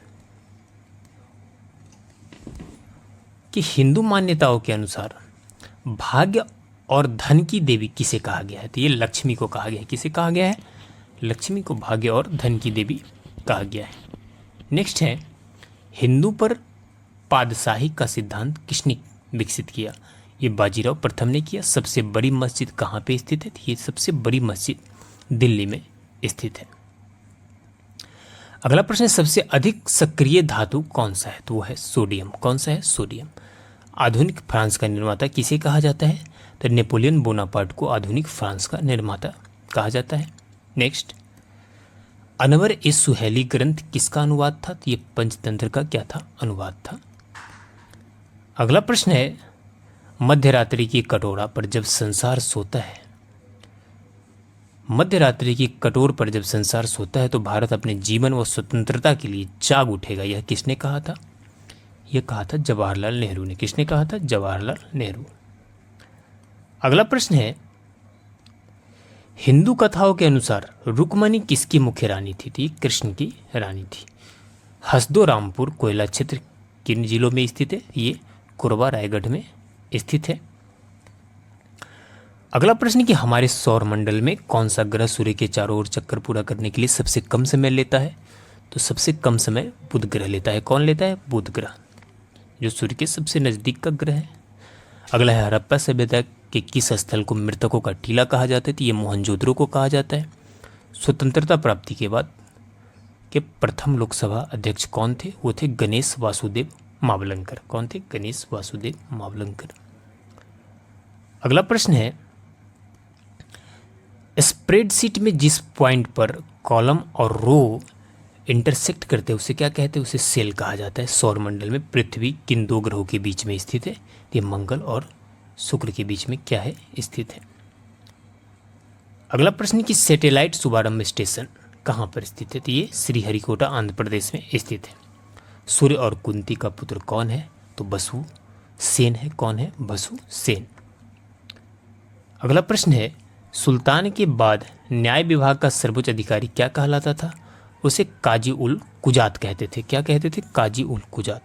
कि हिंदू मान्यताओं के अनुसार भाग्य और धन की देवी किसे कहा गया है? तो ये लक्ष्मी को कहा गया है। किसे कहा गया है? लक्ष्मी को भाग्य और धन की देवी कहा गया है। नेक्स्ट है हिंदू पर पादशाही का सिद्धांत किसने विकसित किया? ये बाजीराव प्रथम ने किया। सबसे बड़ी मस्जिद कहाँ पे स्थित है? तो ये सबसे बड़ी मस्जिद दिल्ली में स्थित है। अगला प्रश्न है सबसे अधिक सक्रिय धातु कौन सा है? तो वो है सोडियम। कौन सा है? सोडियम। आधुनिक फ्रांस का निर्माता किसे कहा जाता है? तो नेपोलियन बोनापार्ट को आधुनिक फ्रांस का निर्माता कहा जाता है। नेक्स्ट अनवर ए सुहेली ग्रंथ किसका अनुवाद था? तो ये पंचतंत्र का क्या था? अनुवाद था। अगला प्रश्न है मध्यरात्रि की कटोरा पर जब संसार सोता है, मध्यरात्रि की कटोर पर जब संसार सोता है तो भारत अपने जीवन व स्वतंत्रता के लिए जाग उठेगा। यह किसने कहा था? यह कहा था जवाहरलाल नेहरू ने। किसने कहा था? जवाहरलाल नेहरू। अगला प्रश्न है हिंदू कथाओं के अनुसार रुक्मणी किसकी मुख्य रानी थी? कृष्ण की रानी थी। हसदो रामपुर कोयला क्षेत्र किन जिलों में स्थित है? ये कोरबा रायगढ़ में स्थित है। अगला प्रश्न कि हमारे सौर मंडल में कौन सा ग्रह सूर्य के चारों ओर चक्कर पूरा करने के लिए सबसे कम समय लेता है? तो सबसे कम समय बुध ग्रह लेता है। कौन लेता है? बुध ग्रह, जो सूर्य के सबसे नजदीक का ग्रह है। अगला है हड़प्पा सभ्यता के किस स्थल को मृतकों का टीला कहा जाता है? तो ये मोहनजोदड़ो को कहा जाता है। स्वतंत्रता प्राप्ति के बाद के प्रथम लोकसभा अध्यक्ष कौन थे? वो थे गणेश वासुदेव मावलंकर। कौन थे? गणेश वासुदेव मावलंकर। अगला प्रश्न है स्प्रेडशीट में जिस पॉइंट पर कॉलम और रो इंटरसेक्ट करते हैं उसे क्या कहते हैं? उसे सेल कहा जाता है। सौर मंडल में पृथ्वी किन दो ग्रहों के बीच में स्थित है? ये मंगल और शुक्र के बीच में क्या है? स्थित है। अगला प्रश्न कि सैटेलाइट शुभारंभ स्टेशन कहाँ पर स्थित है? तो ये श्रीहरिकोटा आंध्र प्रदेश में स्थित है। सूर्य और कुंती का पुत्र कौन है? तो बसु सेन है। कौन है? बसु सेन। अगला प्रश्न है सुल्तान के बाद न्याय विभाग का सर्वोच्च अधिकारी क्या कहलाता था? उसे काजी उल कुजात कहते थे। क्या कहते थे? काजी उल कुजात।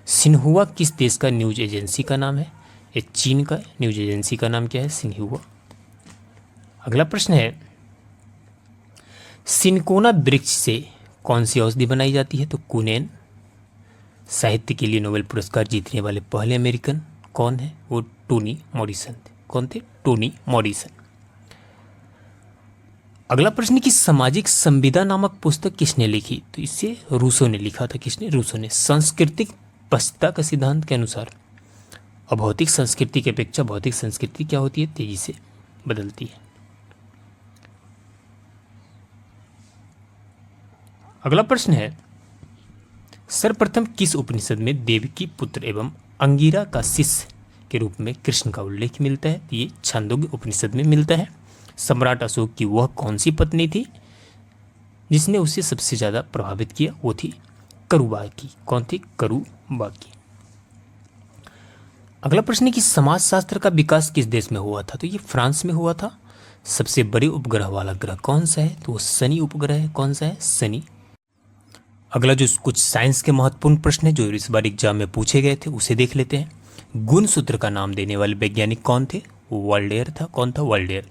सिन्हुआ किस देश का न्यूज एजेंसी का नाम है? ये चीन का न्यूज एजेंसी का नाम क्या है? सिन्हुआ। अगला प्रश्न है सिनकोना वृक्ष से कौन सी औषधि बनाई जाती है? तो कुनेन। साहित्य के लिए नोबेल पुरस्कार जीतने वाले पहले अमेरिकन कौन है? वो टोनी मॉरिसन थे। कौन थे? Tony Morrison. अगला प्रश्न कि सामाजिक संविदा नामक पुस्तक किसने लिखी? तो इसे रूसो ने लिखा था। किसने? रूसो ने। सांस्कृतिक पश्चता का सिद्धांत के अनुसार अभौतिक संस्कृति की अपेक्षा भौतिक संस्कृति क्या होती है? तेजी से बदलती है। अगला प्रश्न है, सर्वप्रथम किस उपनिषद में देवकी पुत्र एवं अंगिरा का शिष्य के रूप में कृष्ण का उल्लेख मिलता है? ये छांदोग्य उपनिषद में मिलता है। सम्राट अशोक की वह कौन सी पत्नी थी जिसने उसे सबसे ज्यादा प्रभावित किया? वो थी करुबाकी। कौन थी? करुबाकी। अगला प्रश्न है कि समाजशास्त्र का विकास किस देश में हुआ था? तो ये फ्रांस में हुआ था। सबसे बड़े उपग्रह वाला ग्रह कौन सा है? तो वो शनि उपग्रह है। कौन सा है? शनि। अगला जो कुछ साइंस के महत्वपूर्ण प्रश्न है जो इस बार एग्जाम में पूछे गए थे उसे देख लेते हैं। गुणसूत्र का नाम देने वाले वैज्ञानिक कौन थे? वर्ल्डेयर था। कौन था? वर्ल्डेयर।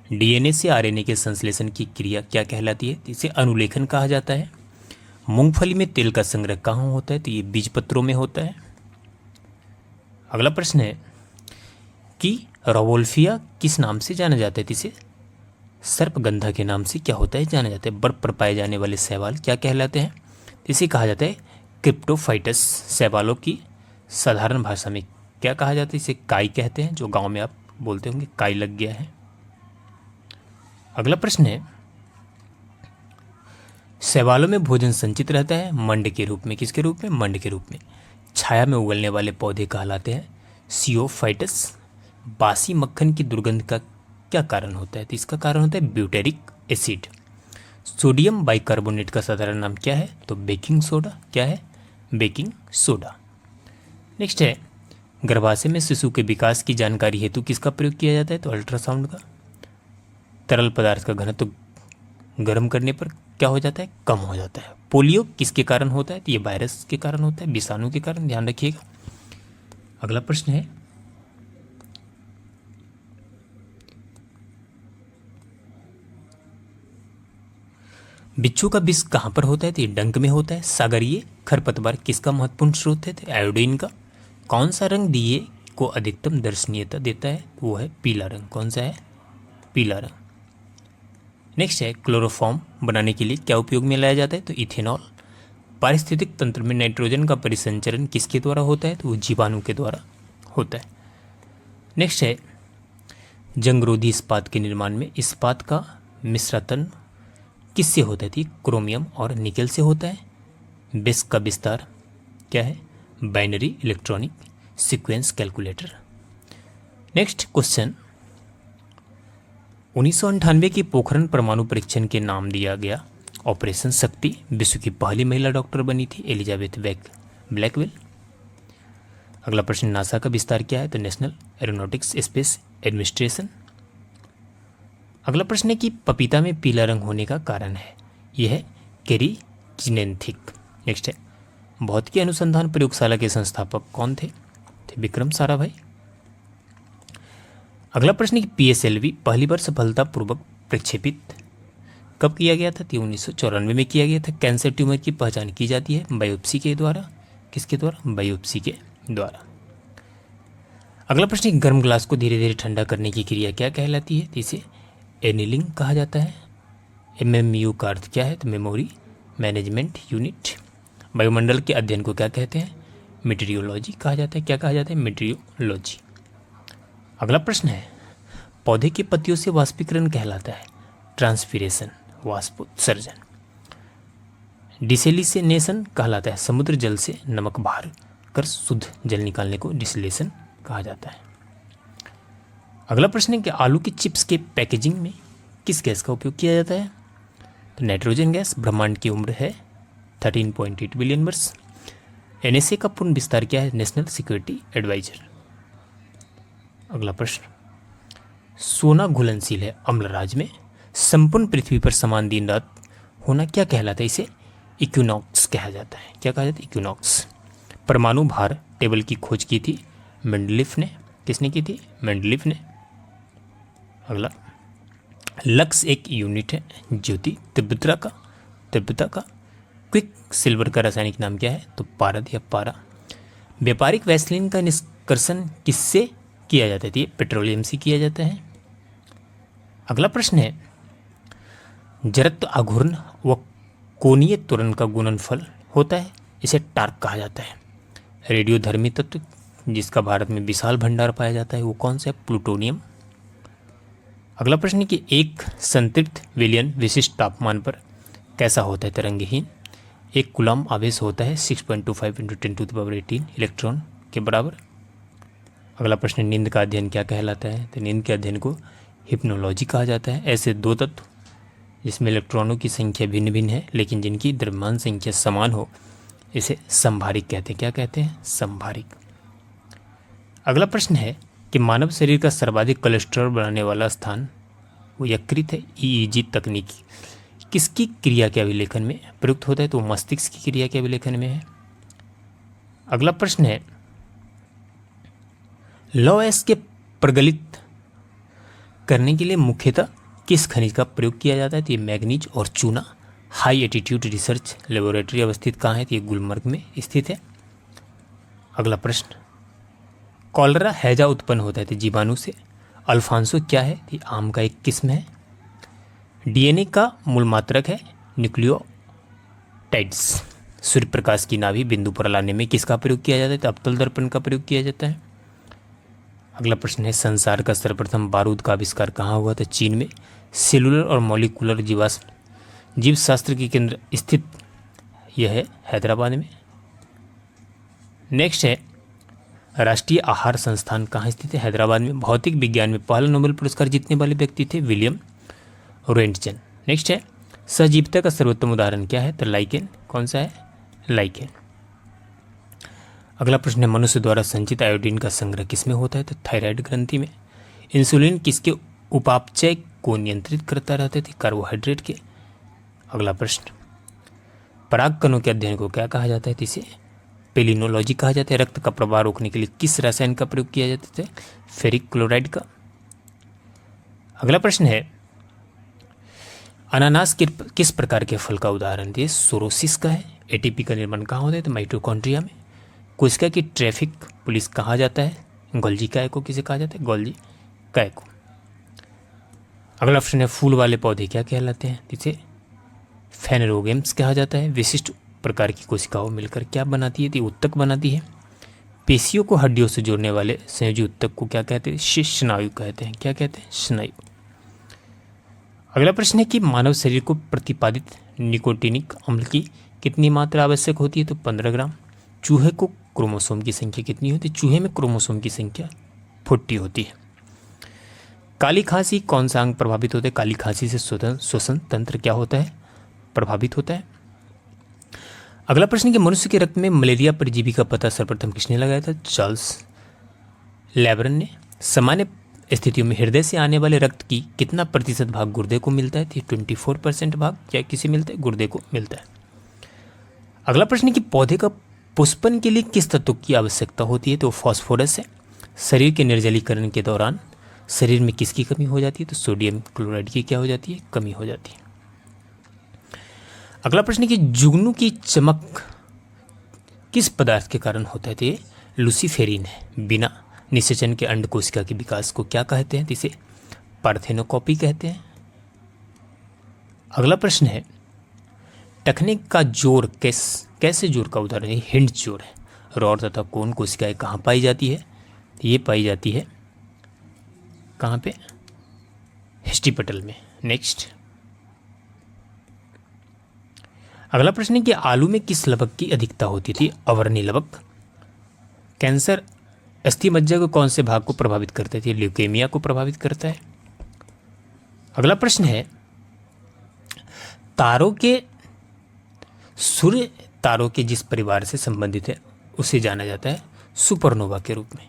डीएनए से आरएनए के संश्लेषण की क्रिया क्या कहलाती है? इसे अनुलेखन कहा जाता है। मूंगफली में तेल का संग्रह कहाँ होता है? तो ये बीज पत्रों में होता है। अगला प्रश्न है कि रोवोल्फिया किस नाम से जाना जाता है? इसे सर्पगंधा के नाम से क्या होता है? जाना जाता है। बर्फ पर पाए जाने वाले शैवाल क्या कहलाते हैं? इसे कहा जाता है क्रिप्टोफाइटस। शैवालों की साधारण भाषा में क्या कहा जाता है? इसे काई कहते हैं। जो गांव में आप बोलते होंगे काई लग गया है। अगला प्रश्न है, शैवालों में भोजन संचित रहता है मंड के रूप में। किसके रूप में? मंड के रूप में। छाया में उगलने वाले पौधे कहलाते हैं सियोफाइटस। बासी मक्खन की दुर्गंध का क्या कारण होता है? तो इसका कारण होता है ब्यूटेरिक एसिड। सोडियम बाइकार्बोनेट का साधारण नाम क्या है? तो बेकिंग सोडा। क्या है? Baking soda. नेक्स्ट है, गर्भाशय में शिशु के विकास की जानकारी हेतु किसका प्रयोग किया जाता है? तो अल्ट्रासाउंड का। तरल पदार्थ का घनत्व गर्म करने पर क्या हो जाता है? कम हो जाता है। पोलियो किसके कारण होता है? तो ये वायरस के कारण होता है, विषाणु के कारण। ध्यान रखिएगा। अगला प्रश्न है, बिच्छू का विष कहाँ पर होता है? तो ये डंक में होता है। सागरीय खरपतवार किसका महत्वपूर्ण स्रोत है? तो आयोडीन का। कौन सा रंग दिए को अधिकतम दर्शनीयता देता है? वो है पीला रंग। कौन सा है? पीला रंग। नेक्स्ट है, क्लोरोफॉर्म बनाने के लिए क्या उपयोग में लाया जाता है? तो इथेनॉल। पारिस्थितिक तंत्र में नाइट्रोजन का परिसंचरण किसके द्वारा होता है? तो वो जीवाणु के द्वारा होता है। नेक्स्ट है, जंगरोधी इस्पात के निर्माण में इस्पात का मिश्रतन किससे होता है? तो क्रोमियम और निकेल से होता है। बेस का विस्तार क्या है? Binary electronic sequence calculator. Next question, 1998 की पोखरण परमाणु परीक्षण के नाम दिया गया ऑपरेशन शक्ति। विश्व की पहली महिला डॉक्टर बनी थी एलिजाबेथ ब्लैकवेल। अगला प्रश्न, नासा का विस्तार क्या है? तो नेशनल एरोनॉटिक्स स्पेस एडमिनिस्ट्रेशन। अगला प्रश्न है कि पपीता में पीला रंग होने का कारण है। यह है कैरीजिनेंथिक। नेक्स्ट है, भौतिकी अनुसंधान प्रयोगशाला के संस्थापक कौन थे? विक्रम साराभाई। अगला प्रश्न है कि पीएसएलवी पहली बार सफलतापूर्वक प्रक्षेपित कब किया गया था? 1994 में किया गया था। कैंसर ट्यूमर की पहचान की जाती है बायोप्सी के द्वारा। किसके द्वारा? बायोप्सी के द्वारा। अगला प्रश्न है, गर्म ग्लास को धीरे धीरे ठंडा करने की क्रिया क्या कहलाती है? इसे एनीलिंग कहा जाता है। एमएमयू का अर्थ क्या है? तो मेमोरी मैनेजमेंट यूनिट। वायुमंडल के अध्ययन को क्या कहते हैं? मीटेरियोलॉजी कहा जाता है। क्या कहा जाता है? मीटेरियोलॉजी। अगला प्रश्न है, पौधे की पत्तियों से वाष्पीकरण कहलाता है ट्रांसपीरेशन, वाष्पोत्सर्जन। डिसेलिनेशन कहलाता है समुद्र जल से नमक बाहर कर शुद्ध जल निकालने को डिसेलेशन कहा जाता है। अगला प्रश्न है कि आलू की चिप्स के पैकेजिंग में किस गैस का उपयोग किया जाता है? तो नाइट्रोजन गैस। ब्रह्मांड की उम्र है 13.8 बिलियन वर्ष। एनएसए का पूर्ण विस्तार क्या है? National security adviser. अगला प्रश्न, सोना घुलनशील है अम्लराज में। संपूर्ण पृथ्वी पर समान दिन रात होना क्या कहलाता है? इसे इक्विनॉक्स कहा जाता है। क्या कहा जाता है? इक्विनॉक्स। परमाणु भार टेबल की खोज की थी मेंडलीफ ने। किसने की थी? मेंडलीफ ने। अगला, लक्स एक यूनिट है ज्योति तीव्रता का। क्विक सिल्वर का रासायनिक नाम क्या है? तो पारद या पारा। व्यापारिक वैसलीन का निष्कर्षण किससे किया जाता है? पेट्रोलियम से किया जाता है। अगला प्रश्न है, जड़त्व आघूर्ण व कोणीय त्वरण का गुणनफल होता है, इसे टार्क कहा जाता है। रेडियोधर्मी तत्व जिसका भारत में विशाल भंडार पाया जाता है वो कौन सा है? प्लूटोनियम। अगला प्रश्न है कि एक संतृप्त विलयन विशिष्ट तापमान पर कैसा होता है तरंगहीन? 1 कूलम आवेश होता है 6.25 × 10⁻18 इलेक्ट्रॉन के बराबर। अगला प्रश्न, नींद का अध्ययन क्या कहलाता है? तो नींद के अध्ययन को हिप्नोलॉजी कहा जाता है। ऐसे 2 तत्व जिसमें इलेक्ट्रॉनों की संख्या भिन्न भिन्न है लेकिन जिनकी द्रव्यमान संख्या समान हो, इसे समभारिक कहते हैं। क्या कहते हैं? समभारिक। अगला प्रश्न है कि मानव शरीर का सर्वाधिक कोलेस्ट्रॉल बढ़ाने वाला स्थान वो यकृत है। ईईजी तकनीक किसकी क्रिया के अभिलेखन में प्रयुक्त होता है? तो मस्तिष्क की क्रिया के अभिलेखन में है। अगला प्रश्न है, लौह अयस्क के प्रगलित करने के लिए मुख्यतः किस खनिज का प्रयोग किया जाता है? तो ये मैग्नीज और चूना। हाई एटीट्यूड रिसर्च लेबोरेटरी अवस्थित कहाँ है? तो ये गुलमर्ग में स्थित है। अगला प्रश्न, कॉलरा हैजा उत्पन्न होता है तो जीवाणु से। अल्फांसो क्या है? तो आम का एक किस्म है। डीएनए का मूल मात्रक है न्यूक्लियोटाइड्स। सूर्य प्रकाश की नाभि बिंदु पर लाने में किसका प्रयोग किया जाता है? तो अवतल दर्पण का प्रयोग किया जाता है। अगला प्रश्न है, संसार का सर्वप्रथम बारूद का आविष्कार कहाँ हुआ? तो चीन में। सेलुलर और मॉलिक्यूलर जीव शास्त्र की केंद्र स्थित यह है हैदराबाद में। नेक्स्ट है, राष्ट्रीय आहार संस्थान कहाँ स्थित है? हैदराबाद में। भौतिक विज्ञान में पहला नोबेल पुरस्कार जीतने वाले व्यक्ति थे विलियम रोएंटजन। नेक्स्ट है, सजीवता का सर्वोत्तम उदाहरण क्या है? तो लाइकेन। कौन सा है? लाइकेन। अगला प्रश्न है, मनुष्य द्वारा संचित आयोडीन का संग्रह किसमें होता है? तो थायराइड ग्रंथि में। इंसुलिन किसके उपापचय को नियंत्रित करता रहते थे? कार्बोहाइड्रेट के। अगला प्रश्न, पराग कणों के अध्ययन को क्या कहा जाता है? तो इसे पेलिनोलॉजी कहा जाता है। रक्त का प्रवाह रोकने के लिए किस रसायन का प्रयोग किया जाता है? फेरिक क्लोराइड का। अगला प्रश्न है, अनानास किस प्रकार के फल का उदाहरण दिए? सोरोसिस का है। एटीपी का निर्माण कहाँ होता है? तो माइटोकॉन्ड्रिया में। कोशिका की ट्रैफिक पुलिस कहा जाता है? गोल्जी काय को किसे कहा जाता है? गोल्जी काय को। अगला प्रश्न है, फूल वाले पौधे क्या कहलाते हैं? जिसे फेनेरोगेम्स कहा जाता है। विशिष्ट प्रकार की कोशिकाओं मिलकर क्या बनाती है? तो उत्तक बनाती है। पेशियों को हड्डियों से जोड़ने वाले संयोजी उत्तक को क्या कहते हैं? स्नायु कहते हैं। क्या कहते हैं? स्नायु। अगला प्रश्न है कि मानव शरीर को प्रतिपादित निकोटिनिक अम्ल की कितनी मात्रा आवश्यक होती है? तो 15 ग्राम। चूहे को क्रोमोसोम की संख्या कितनी होती है? चूहे में क्रोमोसोम की संख्या 40 होती है। काली खांसी कौन सा अंग प्रभावित होता है? काली खांसी से श्वसन तंत्र क्या होता है? प्रभावित होता है। अगला प्रश्न कि मनुष्य के रक्त में मलेरिया परजीवी का पता सर्वप्रथम किसने लगाया था? चार्ल्स लैबरन ने। सामान्य स्थितियों में हृदय से आने वाले रक्त की कितना प्रतिशत भाग गुर्दे को मिलता है? 24% भाग क्या किसे मिलता है? गुर्दे को मिलता है। अगला प्रश्न कि पौधे का पुष्पन के लिए किस तत्व की आवश्यकता होती है? तो फास्फोरस है। शरीर के निर्जलीकरण के दौरान शरीर में किसकी कमी हो जाती है? तो सोडियम क्लोराइड की क्या हो जाती है? कमी हो जाती है। अगला प्रश्न कि जुगनू की चमक किस पदार्थ के कारण होता है? तो ये लूसीफेरिन है। बिना निषेचन के अंड कोशिका के विकास को क्या कहते हैं? इसे पार्थेनोकॉपी कहते हैं। अगला प्रश्न है, टखने का जोर कैसे जोर का उदाहरण है? हिंड जोर है। रॉड तथा कोन कोशिकाएं कहाँ पाई जाती है? ये पाई जाती है कहाँ पे? हिस्टीपटल में। नेक्स्ट, अगला प्रश्न है कि आलू में किस लवक की अधिकता होती थी? अवर्णी लवक। कैंसर अस्थि मज्जा को कौन से भाग को प्रभावित करता है? ल्यूकेमिया को प्रभावित करता है। अगला प्रश्न है, सूर्य तारों के जिस परिवार से संबंधित है उसे जाना जाता है सुपरनोवा के रूप में।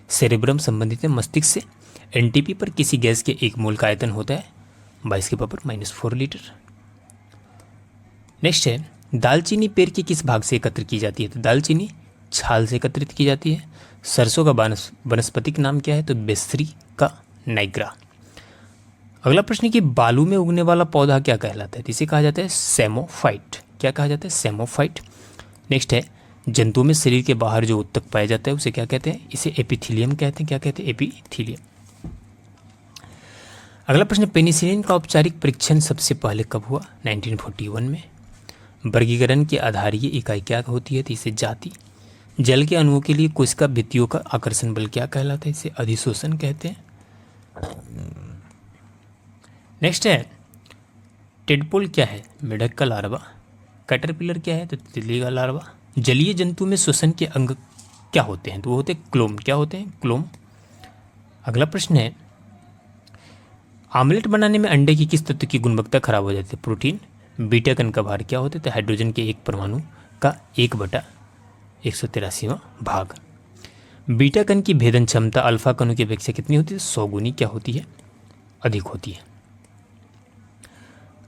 सेरेब्रम संबंधित है मस्तिष्क से। एनटीपी पर किसी गैस के एक मोल का आयतन होता है 22⁻⁴ लीटर। नेक्स्ट है, दालचीनी पेड़ के किस भाग से एकत्र की जाती है? तो दालचीनी छाल से एकत्रित की जाती है। सरसों का वनस्पतिक नाम क्या है? तो बेसरी का नाइग्रा। अगला प्रश्न है कि बालू में उगने वाला पौधा क्या कहलाता है? इसे कहा जाता है सेमोफाइट। क्या कहा जाता है? सेमोफाइट। नेक्स्ट है, जंतुओं में शरीर के बाहर जो उत्तक पाया जाता है उसे क्या कहते हैं? इसे एपिथीलियम कहते हैं। क्या कहते हैं? एपिथीलियम। अगला प्रश्न, पेनिसिलिन का औपचारिक परीक्षण सबसे पहले कब हुआ? 1941 में। वर्गीकरण की आधारीय इकाई क्या होती है? तो इसे जाति। जल के अणुओं के लिए कोशिका भित्तियों का आकर्षण बल क्या कहलाता है? इसे अधिशोषण कहते हैं। नेक्स्ट है, टेडपोल क्या है? मेढक का लार्वा। कैटरपिलर क्या है? तो तितली का लार्वा। जलीय जंतु में श्वसन के अंग क्या होते हैं? तो वो होते हैं क्लोम। क्या होते हैं? क्लोम। अगला प्रश्न है, आमलेट बनाने में अंडे की किस तत्व की गुणवत्ता खराब हो जाती है? प्रोटीन। बीटा कण का भार क्या होता है? तो हाइड्रोजन के एक परमाणु का 1/183वां भाग। बीटा कण की भेदन क्षमता अल्फा कणों की अपेक्षा कितनी होती है? 100 गुनी क्या होती है? अधिक होती है।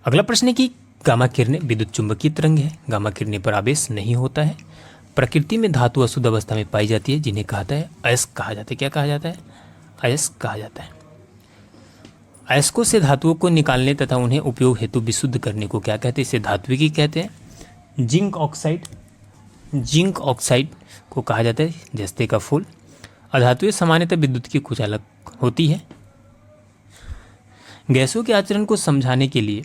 अगला प्रश्न है कि गामा किरणें विद्युत चुंबकीय तरंग है। गामा किरणें पर आवेश नहीं होता है। प्रकृति में धातु अशुद्ध अवस्था में पाई जाती है, जिन्हें कहता है अयस्क कहा जाता है। क्या कहा जाता है? अयस्क कहा जाता है। अयस्कों से धातुओं को निकालने तथा उन्हें उपयोग हेतु विशुद्ध करने को क्या कहते हैं? इसे धात्विकी कहते हैं। जिंक ऑक्साइड, जिंक ऑक्साइड को कहा जाता है जस्ते का फूल। अधातुएं सामान्यतः विद्युत की कुछ अलग होती है। गैसों के आचरण को समझाने के लिए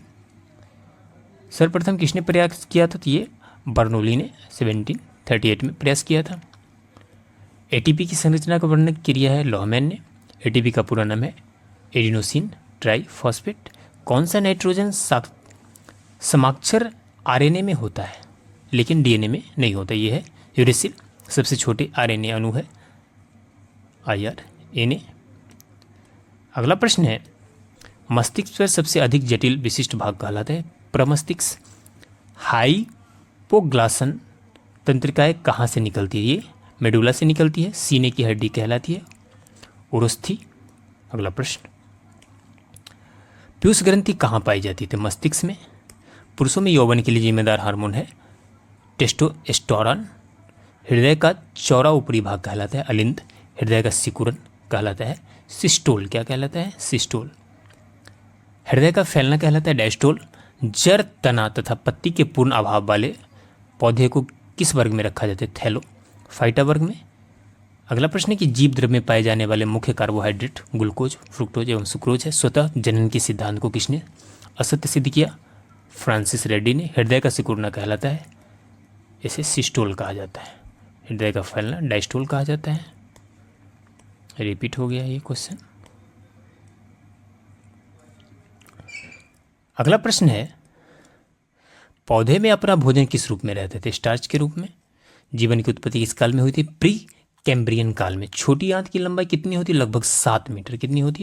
सर्वप्रथम किसने प्रयास किया था? तो ये बर्नौली ने 1738 में प्रयास किया था। एटीपी की संरचना का वर्णन किया है लॉहमैन ने। एटीपी का पूरा नाम है एडिनोसिन ट्राइफॉस्फेट। कौन सा नाइट्रोजन समाक्षर आरएनए में होता है लेकिन डीएनए में नहीं होता? ये है यूरेसिल। सबसे छोटे आरएनए अणु है आरएनए। अगला प्रश्न है, मस्तिष्क पर सबसे अधिक जटिल विशिष्ट भाग कहलाता है प्रमस्तिष्क। हाइपोग्लासन तंत्रिकाएं कहाँ से निकलती है? ये मेडुला से निकलती है। सीने की हड्डी कहलाती है उरुस्थि। अगला प्रश्न, पीयूष ग्रंथि कहाँ पाई जाती है? मस्तिष्क में। पुरुषों में यौवन के लिए जिम्मेदार हार्मोन है टेस्टोस्टेरोन। हृदय का चौड़ा ऊपरी भाग कहलाता है अलिंद। हृदय का सिकुड़न कहलाता है सिस्टोल। क्या कहलाता है? सिस्टोल। हृदय का फैलना कहलाता है डायस्टोल। जड़, तना तथा पत्ती के पूर्ण अभाव वाले पौधे को किस वर्ग में रखा जाता है? थैलो फाइटा वर्ग में। अगला प्रश्न है कि जीव द्रव्य में पाए जाने वाले मुख्य कार्बोहाइड्रेट ग्लूकोज, फ्रुक्टोज एवं सुक्रोज है। स्वतः जनन के सिद्धांत को किसने असत्य सिद्ध किया? फ्रांसिस रेड्डी ने। हृदय का सिकुड़ना कहलाता है, इसे सिस्टोल कहा जाता है। हृदय का फैलना डायस्टोल कहा जाता है। रिपीट हो गया ये क्वेश्चन। अगला प्रश्न है, पौधे में अपना भोजन किस रूप में रहते थे? स्टार्च के रूप में। जीवन की उत्पत्ति किस काल में हुई थी? प्री कैम्ब्रियन काल में। छोटी आंत की लंबाई कितनी होती है? लगभग 7 मीटर। कितनी होती है?